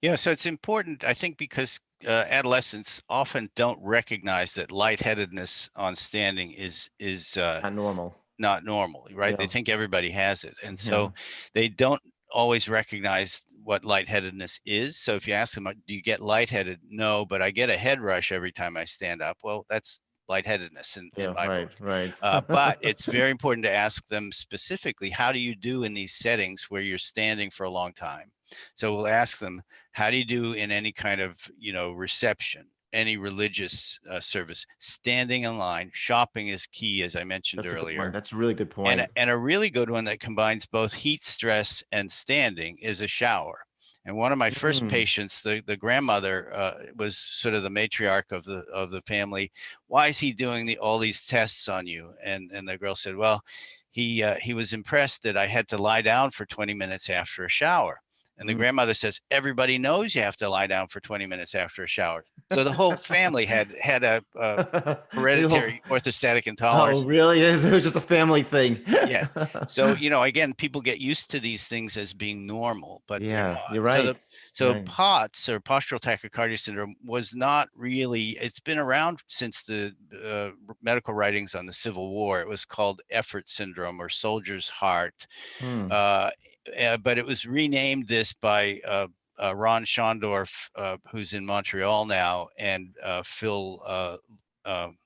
S2: Yeah, so it's important, I think, because adolescents often don't recognize that lightheadedness on standing is
S1: Not normal.
S2: not normal, right? They
S1: Yeah.
S2: think everybody has it, and
S1: Yeah.
S2: so they don't always recognize what lightheadedness is. So if you ask them, "Do you get lightheaded?" No, but I get a head rush every time I stand up. Well, that's lightheadedness in
S1: Yeah.
S2: my
S1: Right.
S2: book.
S1: Right.
S2: But it's very important to ask them specifically, how do you do in these settings where you're standing for a long time? So we'll ask them, how do you do in any kind of, reception, any religious service, standing in line? Shopping is key, as I mentioned
S1: That's a good one.
S2: earlier.
S1: That's a really good
S2: And
S1: point.
S2: a really good one that combines both heat stress and standing is a shower. And one of my first
S1: Mm.
S2: patients, the grandmother, was sort of the matriarch of the family. Why is he doing all these tests on you? And the girl said, well, he was impressed that I had to lie down for 20 minutes after a shower. And the
S1: Mm.
S2: grandmother says, everybody knows you have to lie down for 20 minutes after a shower. So the whole family had a
S1: The whole-
S2: hereditary orthostatic
S1: oh,
S2: intolerance.
S1: really? It was just a family thing.
S2: Yeah. So, again, people get used to these things as being normal, but they're
S1: Yeah,
S2: not.
S1: you're
S2: So
S1: right. Right.
S2: POTS, or postural tachycardia syndrome, was not really, it's been around since the medical writings on the Civil War. It was called effort syndrome or soldier's heart.
S1: Hmm.
S2: Uh, but it was renamed this by Ron Schondorf, who's in Montreal now, and Phil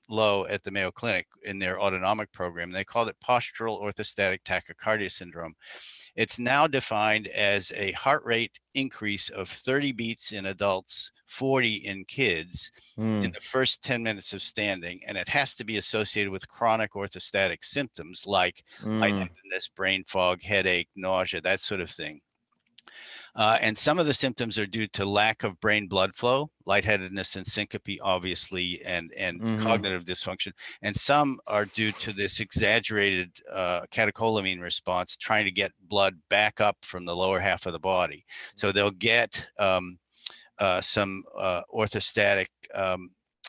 S2: Lowe at the Mayo Clinic in their autonomic program. They called it postural orthostatic tachycardia syndrome. It's now defined as a heart rate increase of 30 beats in adults, 40 in kids in
S1: Hmm.
S2: the first 10 minutes of standing. And it has to be associated with chronic orthostatic symptoms like
S1: Hmm.
S2: lightheadedness, brain fog, headache, nausea, that sort of thing. And some of the symptoms are due to lack of brain blood flow, lightheadedness and syncope, obviously, and
S1: Hmm.
S2: cognitive dysfunction. And some are due to this exaggerated catecholamine response, trying to get blood back up from the lower half of the body. So they'll get some orthostatic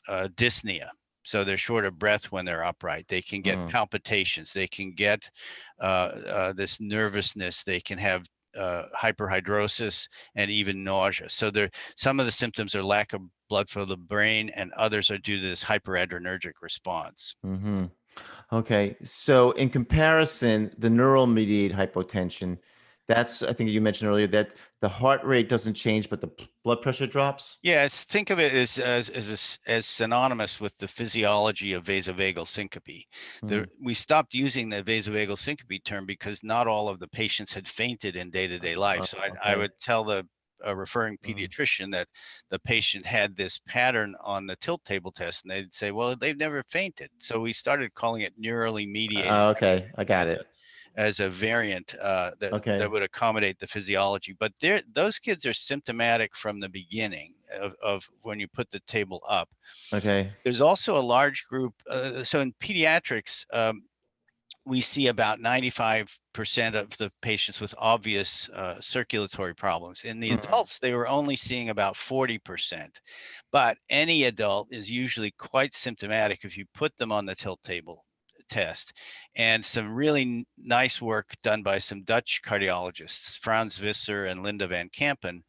S2: dyspnea. So they're short of breath when they're upright. They can get
S1: Hmm.
S2: palpitations. They can get this nervousness. They can have hyperhidrosis and even nausea. So some of the symptoms are lack of blood flow to the brain, and others are due to this hyperadrenergic response.
S1: Hmm. Okay. So in comparison, the neural mediated hypotension, that's, I think you mentioned earlier that the heart rate doesn't change, but the blood pressure drops.
S2: Yeah, think of it as synonymous with the physiology of vasovagal syncope.
S1: Hmm.
S2: We stopped using the vasovagal syncope term because not all of the patients had fainted in day-to-day life. So I
S1: Okay.
S2: would tell the referring
S1: Hmm.
S2: pediatrician that the patient had this pattern on the tilt table test, and they'd say, "Well, they've never fainted." So we started calling it neurally mediated
S1: Okay. I got
S2: as
S1: it.
S2: a variant that
S1: Okay.
S2: would accommodate the physiology. But those kids are symptomatic from the beginning. of when you put the table up.
S1: Okay.
S2: There's also a large group. So in pediatrics, we see about 95% of the patients with obvious circulatory problems. In the adults, they were only seeing about 40%. But any adult is usually quite symptomatic if you put them on the tilt table test. And some really nice work done by some Dutch cardiologists, Frans Visser and Linda van Kampen,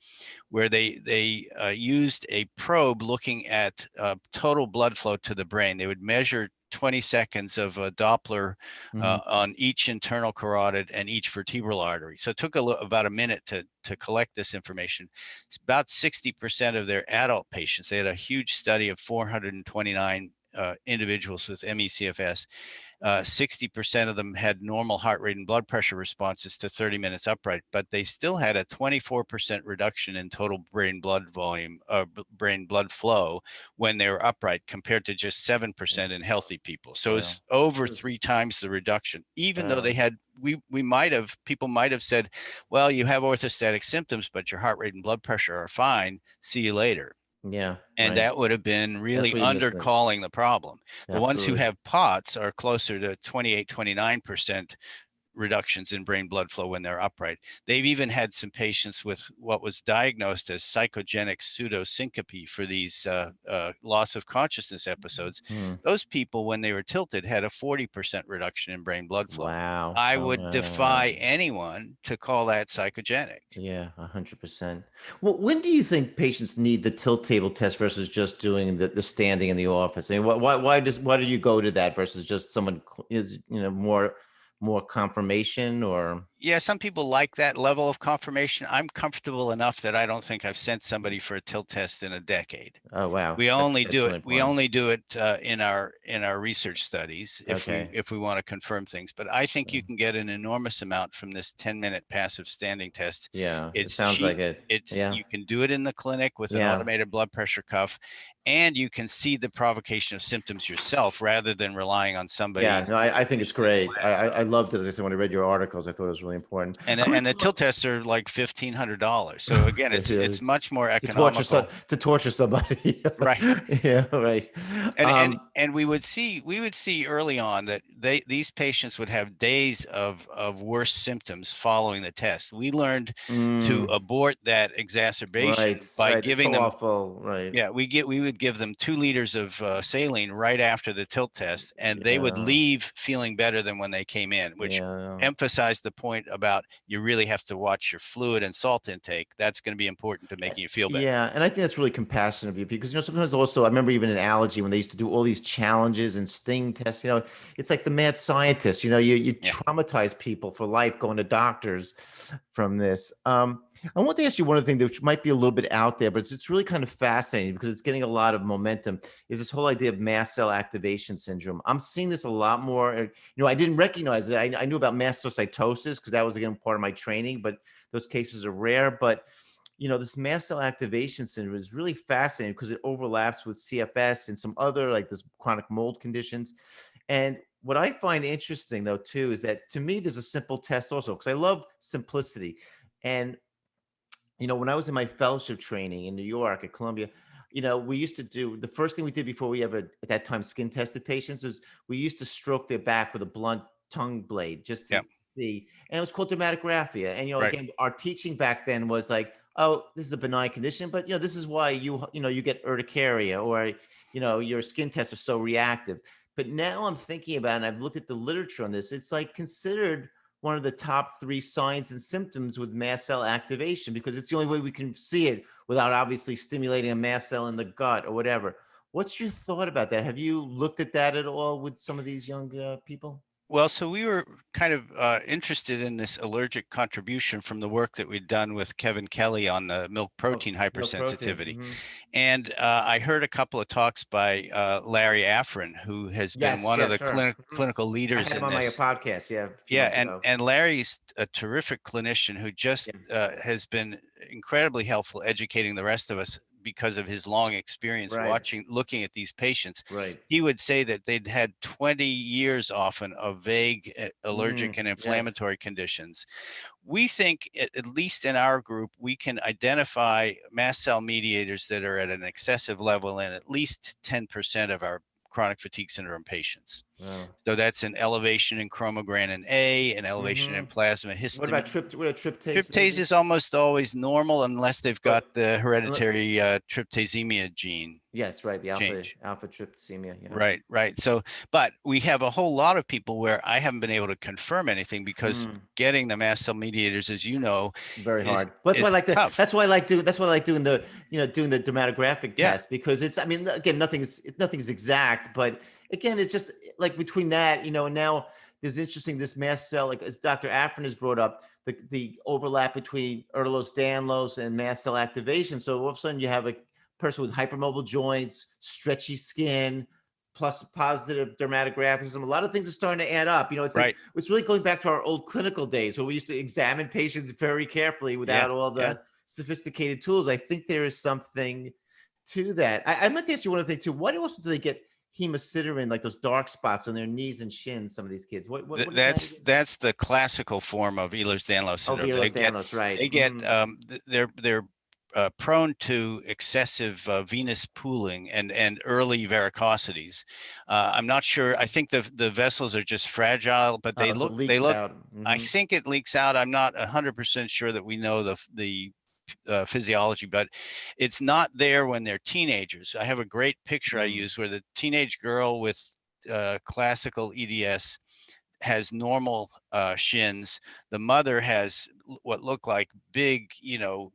S2: where they used a probe looking at total blood flow to the brain. They would measure 20 seconds of a Doppler on each internal carotid and each vertebral artery. So it took about a minute to collect this information. It's about 60% of their adult patients. They had a huge study of 429 individuals with ME/CFS. 60% of them had normal heart rate and blood pressure responses to 30 minutes upright, but they still had a 24% reduction in total brain blood volume, brain blood flow when they were upright, compared to just 7% in healthy people. So it's over 3 times the reduction, even though they had, people might have said, well, you have orthostatic symptoms, but your heart rate and blood pressure are fine. See you later.
S1: Yeah.
S2: And that would have been really undercalling the problem. The ones who have POTS are closer to 28, 29% reductions in brain blood flow when they're upright. They've even had some patients with what was diagnosed as psychogenic pseudosyncope for these loss of consciousness episodes. Those people, when they were tilted, had a 40% reduction in brain blood flow.
S1: Wow.
S2: I would defy anyone to call that psychogenic.
S1: Yeah, 100%. Well, when do you think patients need the tilt table test versus just doing the standing in the office? I mean, why do you go to that versus just someone is, more confirmation or?
S2: Yeah, some people like that level of confirmation. I'm comfortable enough that I don't think I've sent somebody for a tilt test in a decade.
S1: Oh, wow.
S2: We only
S1: That's
S2: do
S1: really
S2: it. We
S1: important.
S2: only do it in our research studies if we want to confirm things. But I think you can get an enormous amount from this 10-minute passive standing test.
S1: Yeah, it
S2: It's
S1: sounds
S2: cheap.
S1: like it. Yeah.
S2: You can do it in the clinic with an automated blood pressure cuff, and you can see the provocation of symptoms yourself rather than relying on somebody.
S1: Yeah, no, I think it's great. I loved it. As I said, when I read your articles, I thought it was really important.
S2: And the tilt tests are like $1,500. So again, it's much more economical
S1: to torture somebody.
S2: Right.
S1: Yeah, right.
S2: And we would see early on that these patients would have days of worse symptoms following the test. We learned to abort that exacerbation by giving them
S1: awful, right.
S2: Yeah, we would give them 2 liters of saline right after the tilt test, and they would leave feeling better than when they came in, which emphasized the point about you really have to watch your fluid and salt intake. That's going to be important to making you feel better.
S1: Yeah, and I think that's really compassionate of you because sometimes also I remember even in allergy when they used to do all these challenges and sting tests. It's like the mad scientist. You traumatize people for life going to doctors from this. I want to ask you one other thing which might be a little bit out there, but it's really kind of fascinating because it's getting a lot of momentum. Is this whole idea of mast cell activation syndrome? I'm seeing this a lot more. I didn't recognize it. I knew about mastocytosis because that was again part of my training, but those cases are rare. But this mast cell activation syndrome is really fascinating because it overlaps with CFS and some other like this chronic mold conditions. And what I find interesting though too is that to me there's a simple test also because I love simplicity. And when I was in my fellowship training in New York at Columbia, we used to do the first thing we did before we ever at that time skin tested patients was we used to stroke their back with a blunt tongue blade just to see, and it was called dermatographia. And again, our teaching back then was like, oh, this is a benign condition, but this is why you get urticaria or your skin tests are so reactive. But now I'm thinking about it, and I've looked at the literature on this. It's like considered one of the top 3 signs and symptoms with mast cell activation because it's the only way we can see it without obviously stimulating a mast cell in the gut or whatever. What's your thought about that? Have you looked at that at all with some of these young people?
S2: Well, so we were kind of interested in this allergic contribution from the work that we'd done with Kevin Kelly on the milk protein hypersensitivity. And I heard a couple of talks by Larry Afrin, who has been one of the clinical leaders
S1: I had him on my podcast.
S2: And Larry's a terrific clinician who just has been incredibly helpful educating the rest of us because of his long experience
S1: Right.
S2: looking at these patients.
S1: Right.
S2: He would say that they'd had 20 years often of vague allergic and
S1: Yes.
S2: inflammatory conditions. We think, at least in our group, we can identify mast cell mediators that are at an excessive level in at least 10% of our chronic fatigue syndrome patients.
S1: Wow.
S2: So that's an elevation in chromogranin A, an elevation in plasma
S1: What about
S2: histamine.
S1: what are tryptase
S2: Tryptase
S1: maybe?
S2: is almost always normal unless they've got
S1: But
S2: the
S1: unle-
S2: hereditary tryptasemia gene
S1: yes, right. The
S2: change.
S1: alpha tryptamine. Yeah.
S2: Right. So, but we have a whole lot of people where I haven't been able to confirm anything because getting the mast cell mediators, as you know,
S1: Very
S2: is
S1: hard. That's why I
S2: is
S1: like the.
S2: tough.
S1: That's why I like doing. That's why I like doing the. Doing the dermatographic
S2: Yeah,
S1: test because it's. I mean, again, nothing's exact, but again, it's just like between that, and now there's interesting this mast cell, like as Dr. Afrin has brought up, the overlap between Ehlers-Danlos and mast cell activation. So all of a sudden, you have a person with hypermobile joints, stretchy skin, plus positive dermatographism. A lot of things are starting to add up. It's like
S2: right.
S1: it's really going back to our old clinical days where we used to examine patients very carefully
S2: Yeah,
S1: without all
S2: yeah.
S1: the sophisticated tools. I think there is something to that. I meant to ask you one other thing too. What else do they get hemosiderin, like those dark spots on their knees and shins? Some of these kids. What is that again?
S2: That's the classical form of Ehlers-Danlos
S1: Oh,
S2: syndrome.
S1: Ehlers-Danlos, right?
S2: They're prone to excessive venous pooling and early varicosities. I'm not sure. I think the vessels are just fragile, but
S1: Oh, so it leaks
S2: look.
S1: out.
S2: I think it leaks out. I'm not 100% sure that we know the physiology, but it's not there when they're teenagers. I have a great picture I use where the teenage girl with classical EDS has normal shins. The mother has what look like big,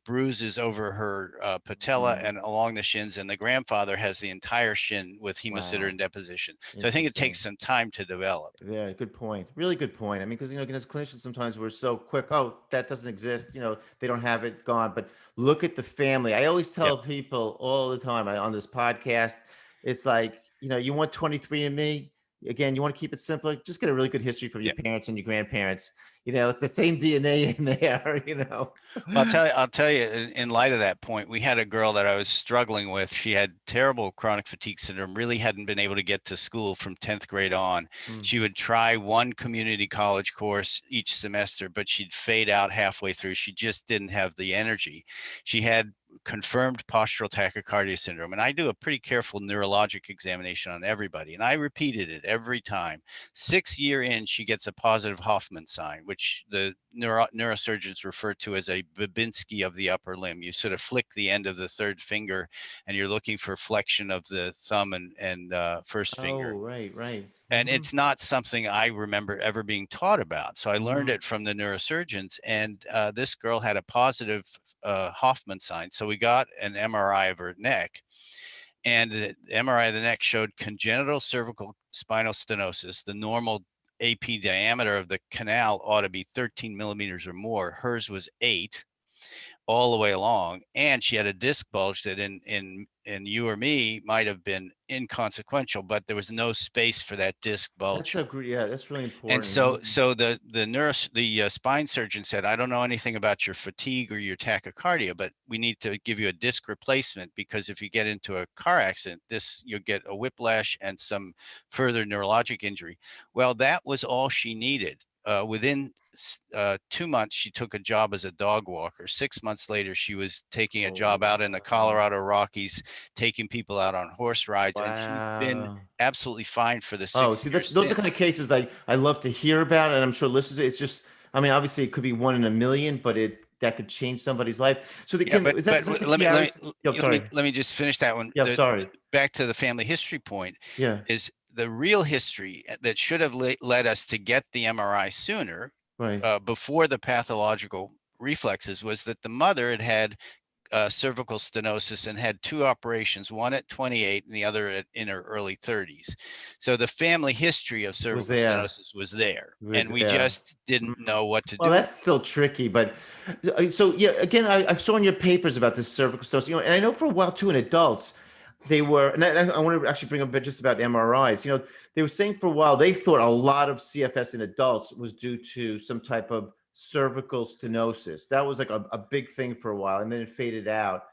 S2: bruises over her patella and along the shins, and the grandfather has the entire shin with
S1: Wow,
S2: hemosiderin deposition. So I think it
S1: interesting.
S2: takes some time to develop.
S1: Yeah, good point. Really good point. I mean, because as clinicians, sometimes we're so quick. Oh, that doesn't exist. They don't have it. Gone. But look at the family. I always
S2: Yep.
S1: tell people all the time on this podcast. It's like you want 23andMe. Again, you want to keep it simpler. Just get a really good history from your
S2: Yep.
S1: parents and your grandparents. It's the same DNA in there.
S2: Well, I'll tell you, in light of that point, we had a girl that I was struggling with. She had terrible chronic fatigue syndrome, really hadn't been able to get to school from 10th grade on.
S1: Mm.
S2: She would try one community college course each semester, but she'd fade out halfway through. She just didn't have the energy. She had confirmed postural tachycardia syndrome. And I do a pretty careful neurologic examination on everybody. And I repeated it every time. 6 year in, she gets a positive Hoffman sign, which the neurosurgeons refer to as a Babinski of the upper limb. You sort of flick the end of the third finger and you're looking for flexion of the thumb and first finger.
S1: Oh, right, right.
S2: And it's not something I remember ever being taught about. So I learned
S1: Mm-hmm.
S2: it from the neurosurgeons. And this girl had a positive Hoffman sign. So we got an MRI of her neck. And the MRI of the neck showed congenital cervical spinal stenosis. The normal AP diameter of the canal ought to be 13 millimeters or more. Hers was 8 all the way along, and she had a disc bulge that in you or me might have been inconsequential, but there was no space for that disc
S1: That's
S2: bulge.
S1: so great. Yeah, that's really
S2: And
S1: important.
S2: so the spine surgeon said, I don't know anything about your fatigue or your tachycardia, but we need to give you a disc replacement because if you get into a car accident, you'll get a whiplash and some further neurologic injury. Well, that was all she needed. Within 2 months, she took a job as a dog walker. 6 months later, she was taking a
S1: Oh,
S2: job out in the Colorado Rockies, taking people out on horse rides, and she's been
S1: wow.
S2: absolutely fine for the
S1: Oh,
S2: six
S1: see,
S2: years
S1: those are the kind of
S2: since.
S1: cases I love to hear about, and I'm sure listeners. It's just, I mean, obviously it could be one in a million, but that could change somebody's life. So
S2: Yeah,
S1: again, is that the
S2: let me
S1: key areas? Yeah, I'm sorry.
S2: let me just finish that one.
S1: Yeah, I'm sorry.
S2: Back to the family history point
S1: Yeah,
S2: is the real history that should have led us to get the MRI sooner,
S1: right.
S2: before the pathological reflexes, was that the mother had cervical stenosis and had 2 operations, one at 28 and the other in her early 30s. So the family history of
S1: Was
S2: cervical
S1: there?
S2: stenosis was there,
S1: Was
S2: and we
S1: there?
S2: just didn't know what to
S1: Well,
S2: do.
S1: that's still tricky, but so yeah. Again, I saw in your papers about this cervical stenosis, and I know for a while too in adults, they were, and I want to actually bring up just about MRIs. They were saying for a while they thought a lot of CFS in adults was due to some type of cervical stenosis. That was like a big thing for a while, and then it faded out.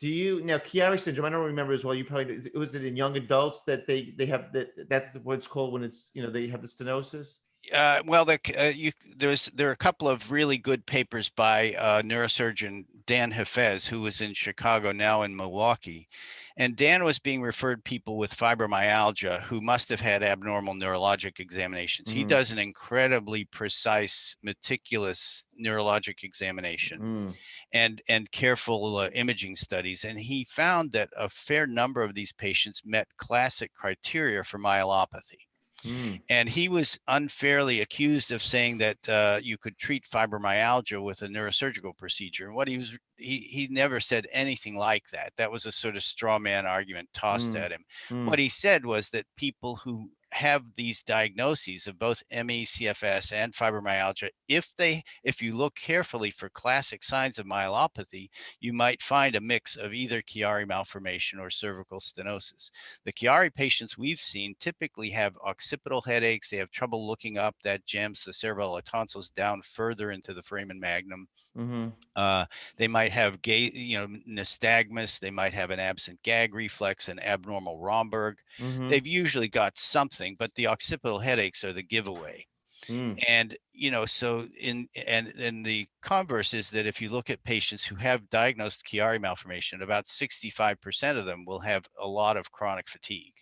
S1: Do you now Chiari syndrome? I don't remember as well. You probably was it in young adults that they have that? That's what it's called when it's they have the stenosis.
S2: Well, there are a couple of really good papers by neurosurgeon Dan Hafez, who was in Chicago, now in Milwaukee. And Dan was being referred people with fibromyalgia who must have had abnormal neurologic examinations. He
S1: Mm-hmm.
S2: does an incredibly precise, meticulous neurologic examination
S1: Mm,
S2: and careful imaging studies. And he found that a fair number of these patients met classic criteria for myelopathy.
S1: mm,
S2: And he was unfairly accused of saying that you could treat fibromyalgia with a neurosurgical procedure. And what he never said anything like that. That was a sort of straw man argument tossed
S1: mm,
S2: at him. What
S1: mm,
S2: he said was that people who have these diagnoses of both ME, CFS, and fibromyalgia, if you look carefully for classic signs of myelopathy, you might find a mix of either Chiari malformation or cervical stenosis. The Chiari patients we've seen typically have occipital headaches. They have trouble looking up. That jams the cerebellar tonsils down further into the foramen magnum.
S1: mm-hmm,
S2: Uh, they might have nystagmus. They might have an absent gag reflex, an abnormal Romberg.
S1: mm-hmm,
S2: They've usually got something, but the occipital headaches are the giveaway.
S1: mm,
S2: And so and the converse is that if you look at patients who have diagnosed Chiari malformation, about 65% of them will have a lot of chronic fatigue.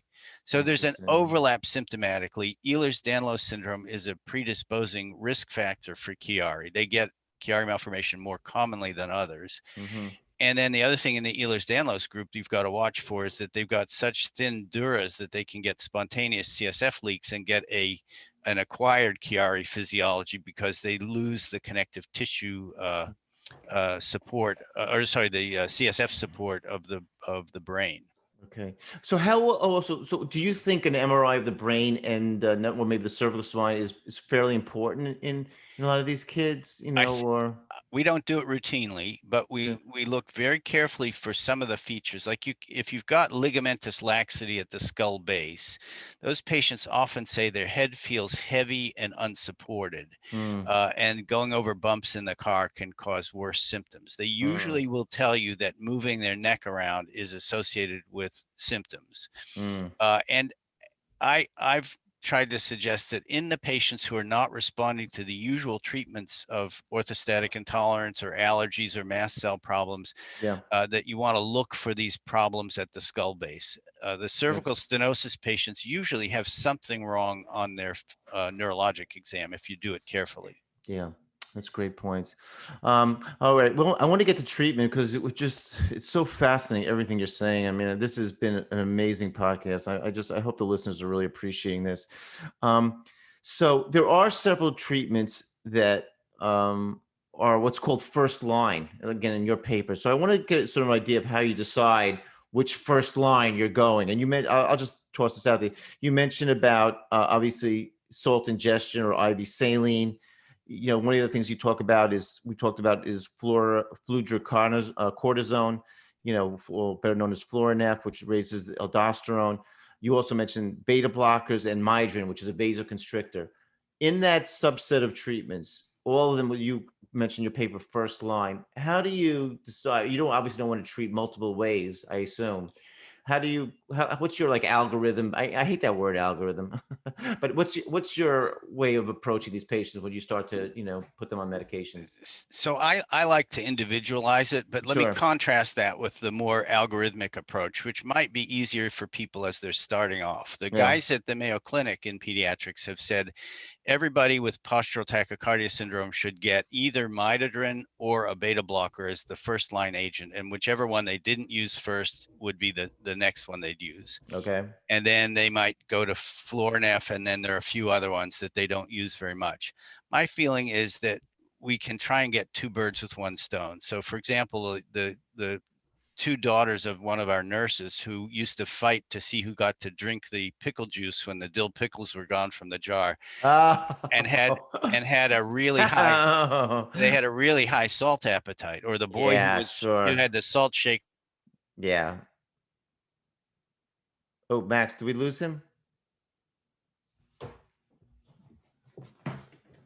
S2: So there's an
S1: interesting.
S2: overlap symptomatically. Ehlers-Danlos syndrome is a predisposing risk factor for Chiari. They get Chiari malformation more commonly than others.
S1: Mm-hmm,
S2: And then the other thing in the Ehlers-Danlos group you've got to watch for is that they've got such thin duras that they can get spontaneous CSF leaks and get an acquired Chiari physiology because they lose the connective tissue support, the CSF support of the brain.
S1: okay. So so do you think an MRI of the brain and or maybe the cervical spine is fairly important in a lot of these kids?
S2: I
S1: Or
S2: We don't do it routinely, but
S1: okay.
S2: we look very carefully for some of the features. Like if you've got ligamentous laxity at the skull base, those patients often say their head feels heavy and unsupported,
S1: Mm,
S2: and going over bumps in the car can cause worse symptoms. They
S1: mm,
S2: usually will tell you that moving their neck around is associated with symptoms,
S1: mm,
S2: and I've tried to suggest that in the patients who are not responding to the usual treatments of orthostatic intolerance or allergies or mast cell problems,
S1: yeah.
S2: that you want to look for these problems at the skull base. The
S1: That's
S2: cervical stenosis patients usually have something wrong on their neurologic exam if you do it carefully.
S1: Yeah, that's great points. All right. Well, I want to get to treatment because it's so fascinating, everything you're saying. I mean, this has been an amazing podcast. I hope the listeners are really appreciating this. Um, so there are several treatments that are what's called first line, again, in your paper. So I want to get sort of an idea of how you decide which first line you're going. And I'll just toss this out there. You mentioned about obviously salt ingestion or IV saline. One of the things we talked about is cortisone, better known as Florinef, which raises aldosterone. You also mentioned beta blockers and Myhill, which is a vasoconstrictor. In that subset of treatments, all of them, you mentioned your paper first line. How do you decide? You don't want to treat multiple ways, I assume. What's your like algorithm? I hate that word algorithm, but what's your way of approaching these patients when you start to, put them on medications?
S2: So I like to individualize it, but let me
S1: Sure.
S2: contrast that with the more algorithmic approach, which might be easier for people as they're starting off. The
S1: Yeah.
S2: guys at the Mayo Clinic in pediatrics have said everybody with postural tachycardia syndrome should get either Mitochondria or a beta blocker as the first line agent, and whichever one they didn't use first would be the next one they'd use.
S1: Okay.
S2: And then they might go to Florinef, and then there are a few other ones that they don't use very much. My feeling is that we can try and get two birds with one stone. So, for example, the two daughters of one of our nurses who used to fight to see who got to drink the pickle juice when the dill pickles were gone from the jar, and had
S1: Oh.
S2: and had a really high they had a really high salt appetite, or the boy
S1: Yeah,
S2: who
S1: sure.
S2: had the salt shake.
S1: Yeah. Oh, Max, did we lose him?
S2: There.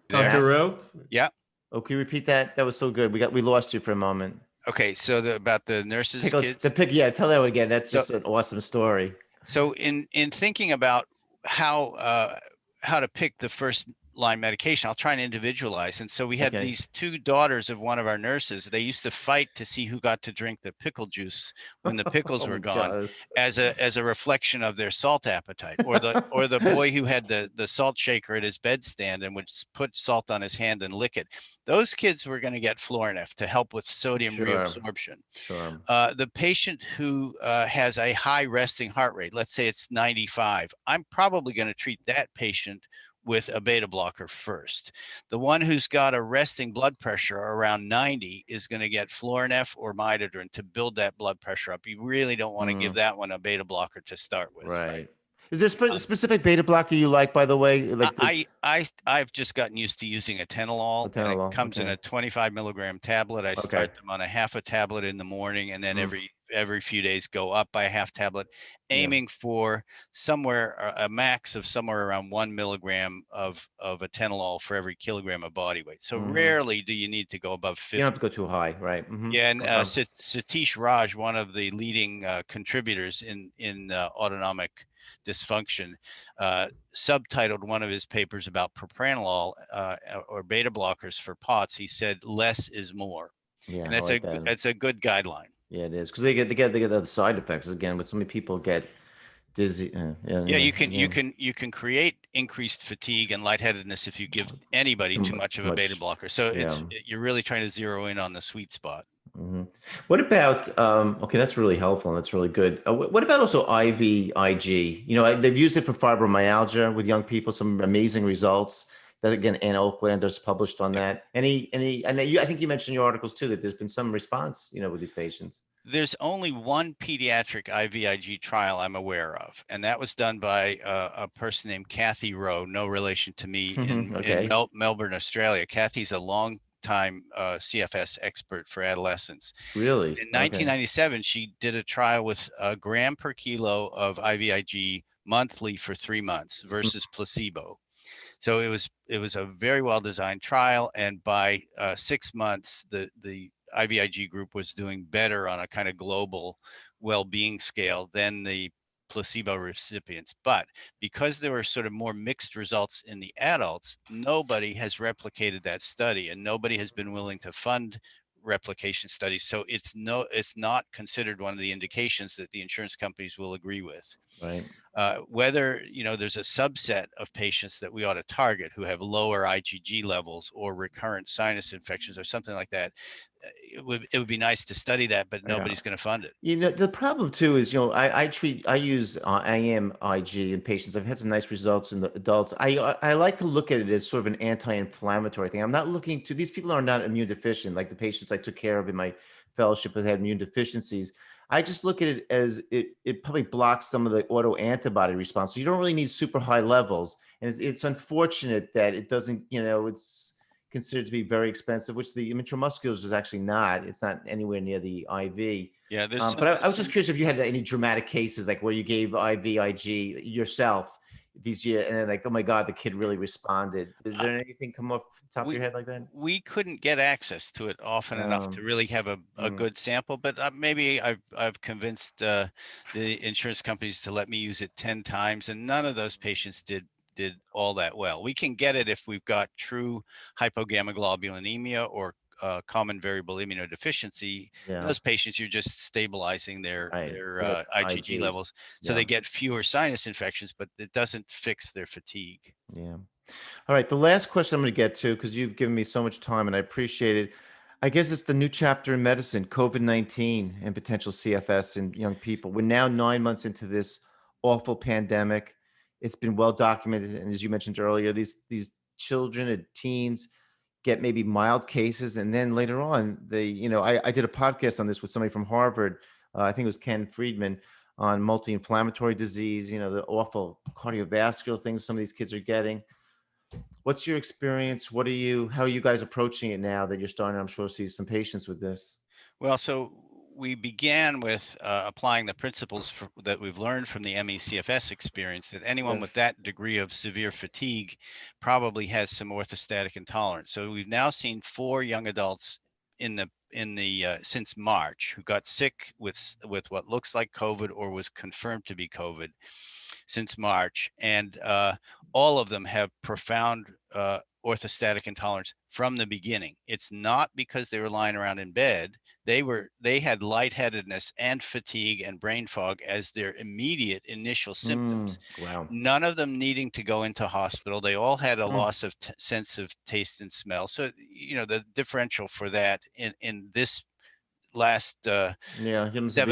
S3: Dr.
S1: Max?
S3: Rowe?
S2: Yeah.
S1: Oh, can you repeat that? That was so good. We lost you for a moment.
S2: Okay, so about the nurses'
S1: Pickle,
S2: kids.
S1: yeah, tell that one again. That's
S2: So
S1: just an awesome story.
S2: so in thinking about how to pick the first line medication, I'll try and individualize. And so we had
S1: Okay.
S2: these two daughters of one of our nurses. They used to fight to see who got to drink the pickle juice when the pickles were
S1: Oh,
S2: gone,
S1: just.
S2: as a reflection of their salt appetite. Or the boy who had the salt shaker at his bedstand and would put salt on his hand and lick it. Those kids were going to get Florinef to help with sodium
S1: Sure,
S2: reabsorption.
S1: sure.
S2: The patient who has a high resting heart rate, let's say it's 95, I'm probably going to treat that patient with a beta blocker first. The one who's got a resting blood pressure around 90 is going to get Florinef or Mitochondria to build that blood pressure up. You really don't want to give
S1: Mm,
S2: that one a beta blocker to start with, right?
S1: right. Is there
S2: Um,
S1: specific beta blocker you like, by the way? Like the
S2: I've just gotten used to using atenolol, and it
S1: atenolol?
S2: comes in
S1: Okay.
S2: a 25 milligram tablet. I
S1: Okay.
S2: start them on a half a tablet in the morning, and then
S1: Mm,
S2: every few days go up by a half tablet,
S1: yeah.
S2: aiming for somewhere a max of somewhere around 1 milligram of atenolol for every kilogram of body weight. So
S1: Hmm.
S2: rarely do you need to go above
S1: You don't have
S2: 50.
S1: to go too high, right?
S2: Yeah, and
S1: Okay.
S2: Satish Raj, one of the leading contributors in autonomic dysfunction, subtitled one of his papers about propranolol or beta blockers for POTS. He said less is more,
S1: Yeah,
S2: and
S1: I like that.
S2: that's a good guideline.
S1: Yeah, it is because they get other side effects again. But so many people get dizzy. Yeah,
S2: Yeah,
S1: yeah, yeah.
S2: you can create increased fatigue and lightheadedness if you give anybody too much of
S1: Too
S2: a beta
S1: much.
S2: blocker. So
S1: Yeah.
S2: you're really trying to zero in on the sweet spot.
S1: Hmm. What about okay, that's really helpful and that's really good. What about also IVIG? You know, they've used it for fibromyalgia with young people, some amazing results. That again, Ann Oaklander's published on that. Any, and I think you mentioned in your articles too that there's been some response, you know, with these patients.
S2: There's only one pediatric IVIG trial I'm aware of, and that was done by a person named Kathy Rowe, no relation to me, in
S1: Okay,
S2: Melbourne, Australia. Kathy's a long time CFS expert for adolescents.
S1: really?
S2: In
S1: Okay.
S2: 1997, she did a trial with a gram per kilo of IVIG monthly for 3 months versus placebo. So it was a very well designed trial, and by 6 months, the IVIG group was doing better on a kind of global well-being scale than the placebo recipients. But because there were sort of more mixed results in the adults, nobody has replicated that study, and nobody has been willing to fund replication studies. So it's not considered one of the indications that the insurance companies will agree with.
S1: Right.
S2: Whether there's a subset of patients that we ought to target who have lower IgG levels or recurrent sinus infections or something like that, it would be nice to study that, but
S1: Yeah.
S2: nobody's going to fund it.
S1: You know, the problem too is, you know, I use IMIG in patients. I've had some nice results in the adults. I like to look at it as sort of an anti-inflammatory thing. I'm not looking to, these people are not immune deficient, like the patients I took care of in my fellowship that had immune deficiencies. I just look at it as it probably blocks some of the autoantibody response. So you don't really need super high levels. And it's unfortunate that it doesn't, you know, it's considered to be very expensive, which the intramusculars is actually not. It's not anywhere near the IV.
S2: Yeah,
S1: But I was just curious if you had any dramatic cases like where you gave IVIG yourself these years, and then like, oh my God, the kid really responded. Is
S2: uh,
S1: there anything come off the top of
S2: we
S1: your head like that?
S2: we couldn't get access to it often enough to
S1: Um,
S2: really have a
S1: mm,
S2: good sample, but maybe I've convinced the insurance companies to let me use it 10 times, and none of those patients did all that well. We can get it if we've got true hypogammaglobulinemia or common variable immunodeficiency. In
S1: yeah,
S2: those patients, you're just stabilizing
S1: right.
S2: their
S1: They got
S2: IgG
S1: IGs.
S2: levels, so
S1: Yeah,
S2: they get fewer sinus infections, but it doesn't fix their fatigue.
S1: yeah. All right, the last question I'm going to get to, because you've given me so much time and I appreciate it. I guess it's the new chapter in medicine, COVID-19 and potential CFS in young people. We're now 9 months into this awful pandemic. It's been well documented, and as you mentioned earlier, these children and teens get maybe mild cases, and then later on, they, you know, I did a podcast on this with somebody from Harvard. I think it was Ken Friedman on multi-inflammatory disease. You know, the awful cardiovascular things some of these kids are getting. What's your experience? How are you guys approaching it now that you're starting, I'm sure, see some patients with this?
S2: Well, so we began with applying the principles that we've learned from the ME/CFS experience, that anyone
S1: Yeah.
S2: with that degree of severe fatigue probably has some orthostatic intolerance. So we've now seen 4 young adults since March who got sick with what looks like COVID or was confirmed to be COVID since March, and all of them have profound orthostatic intolerance from the beginning. It's not because they were lying around in bed. They had lightheadedness and fatigue and brain fog as their immediate initial symptoms.
S1: Wow.
S2: None of them needing to go into hospital. They all had a loss of sense of taste and smell. So the differential for that in this last 7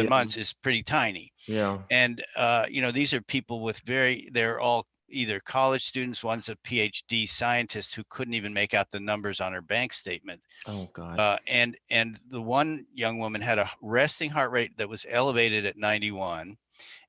S2: months is pretty tiny.
S1: Yeah.
S2: And these are people with they're all either college students. One's a PhD scientist who couldn't even make out the numbers on her bank statement.
S1: Oh God.
S2: And the one young woman had a resting heart rate that was elevated at 91.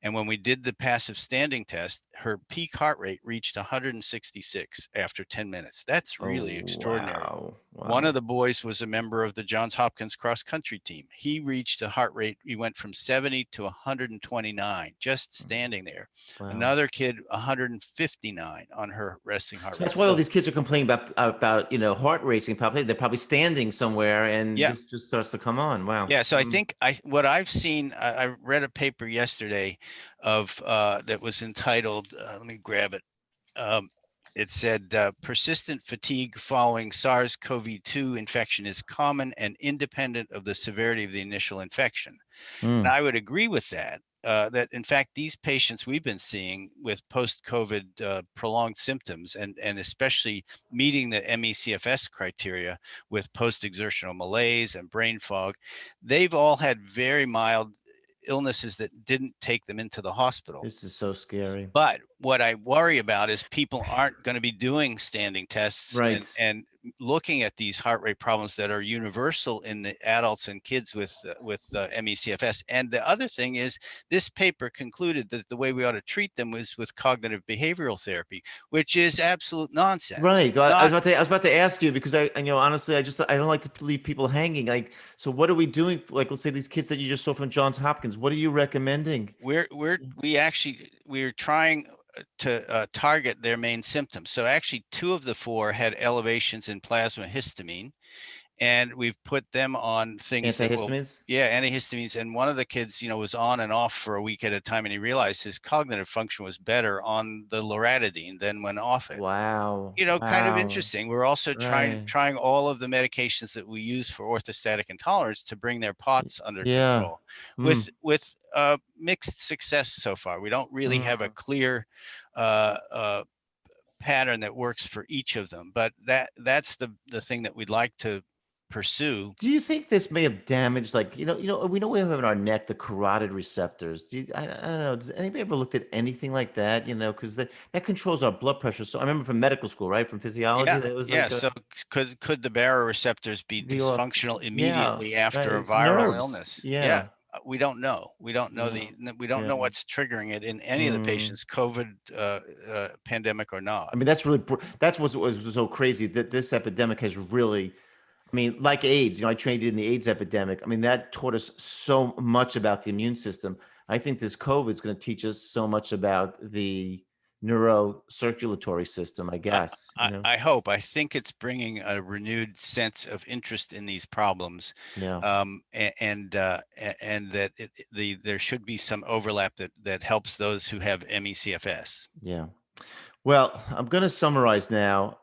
S2: And when we did the passive standing test, her peak heart rate reached 166 after 10 minutes. That's really extraordinary.
S1: Wow.
S2: One of the boys was a member of the Johns Hopkins cross country team. He reached a heart rate. He went from 70 to 129 just standing there.
S1: Wow.
S2: Another kid, 159 on her resting heart rate.
S1: That's why all these kids are complaining about heart racing. Probably they're probably standing somewhere, and this just starts to come on. Wow.
S2: Yeah. So I think what I've seen, I read a paper yesterday of that was entitled. Let me grab it. It said persistent fatigue following SARS-CoV-2 infection is common and independent of the severity of the initial infection. And I would agree with that. That in fact, these patients we've been seeing with post-COVID prolonged symptoms and especially meeting the ME/CFS criteria with post-exertional malaise and brain fog, they've all had very mild illnesses that didn't take them into the hospital.
S1: This is so scary.
S2: But what I worry about is people aren't going to be doing standing tests and looking at these heart rate problems that are universal in the adults and kids with ME/CFS. And the other thing is, this paper concluded that the way we ought to treat them was with cognitive behavioral therapy, which is absolute nonsense.
S1: Right. I was about to ask you, because honestly, I don't like to leave people hanging. Like, so what are we doing? Like, let's say these kids that you just saw from Johns Hopkins, what are you recommending?
S2: We're trying to target their main symptoms. So actually 2 of the 4 had elevations in plasma histamine, and we've put them on things
S1: antihistamines.
S2: Antihistamines. And one of the kids, was on and off for a week at a time, and he realized his cognitive function was better on the loratadine than when off it.
S1: Wow.
S2: Kind of interesting. We're also trying all of the medications that we use for orthostatic intolerance to bring their POTS under control, with mixed success so far. We don't really have a clear pattern that works for each of them, but that's the thing that we'd like to pursue.
S1: Do you think this may have damaged, like, we know we have in our neck the carotid receptors? I don't know. Does anybody ever looked at anything like that? Because that controls our blood pressure. So I remember from medical school, right, from physiology, that was
S2: so could the baroreceptors be dysfunctional immediately after a viral illness?
S1: Yeah.
S2: We don't know. We don't know know what's triggering it in any of the patients, COVID pandemic or not.
S1: I mean, that's what was so crazy, that this epidemic has really, like AIDS, I trained in the AIDS epidemic. That taught us so much about the immune system. I think this COVID is going to teach us so much about the neurocirculatory system, I guess.
S2: I hope. I think it's bringing a renewed sense of interest in these problems.
S1: Yeah.
S2: And that there should be some overlap that helps those who have ME/CFS.
S1: Yeah. Well, I'm going to summarize now.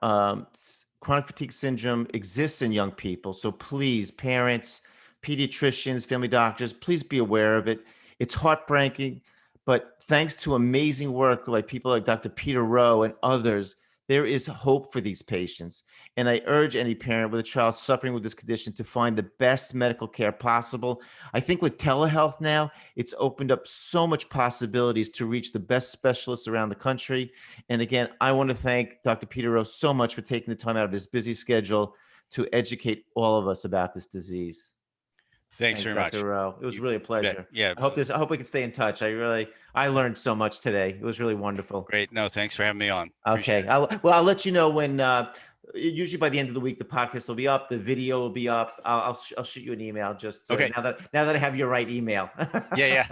S1: Chronic fatigue syndrome exists in young people. So please, parents, pediatricians, family doctors, please be aware of it. It's heartbreaking, but thanks to amazing work like people like Dr. Peter Rowe and others, there is hope for these patients. And I urge any parent with a child suffering with this condition to find the best medical care possible. I think with telehealth now, it's opened up so much possibilities to reach the best specialists around the country. And again, I want to thank Dr. Peter Rowe so much for taking the time out of his busy schedule to educate all of us about this disease.
S2: Thanks very much,
S1: Dr. Rowe. It was really a pleasure.
S2: Yeah.
S1: I hope we can stay in touch. I learned so much today. It was really wonderful.
S2: Great. No, thanks for having me on.
S1: Okay. I'll let you know when, usually by the end of the week, the podcast will be up, the video will be up. I'll shoot you an email just
S2: okay.
S1: Now that I have your right email.
S2: Yeah.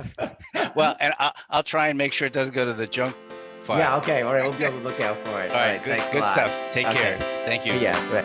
S2: Well, and I'll try and make sure it doesn't go to the junk file.
S1: Yeah. Okay. All right. We'll be able to look out for it.
S2: All right. Good stuff. Take care. Thank you.
S1: Yeah. Right.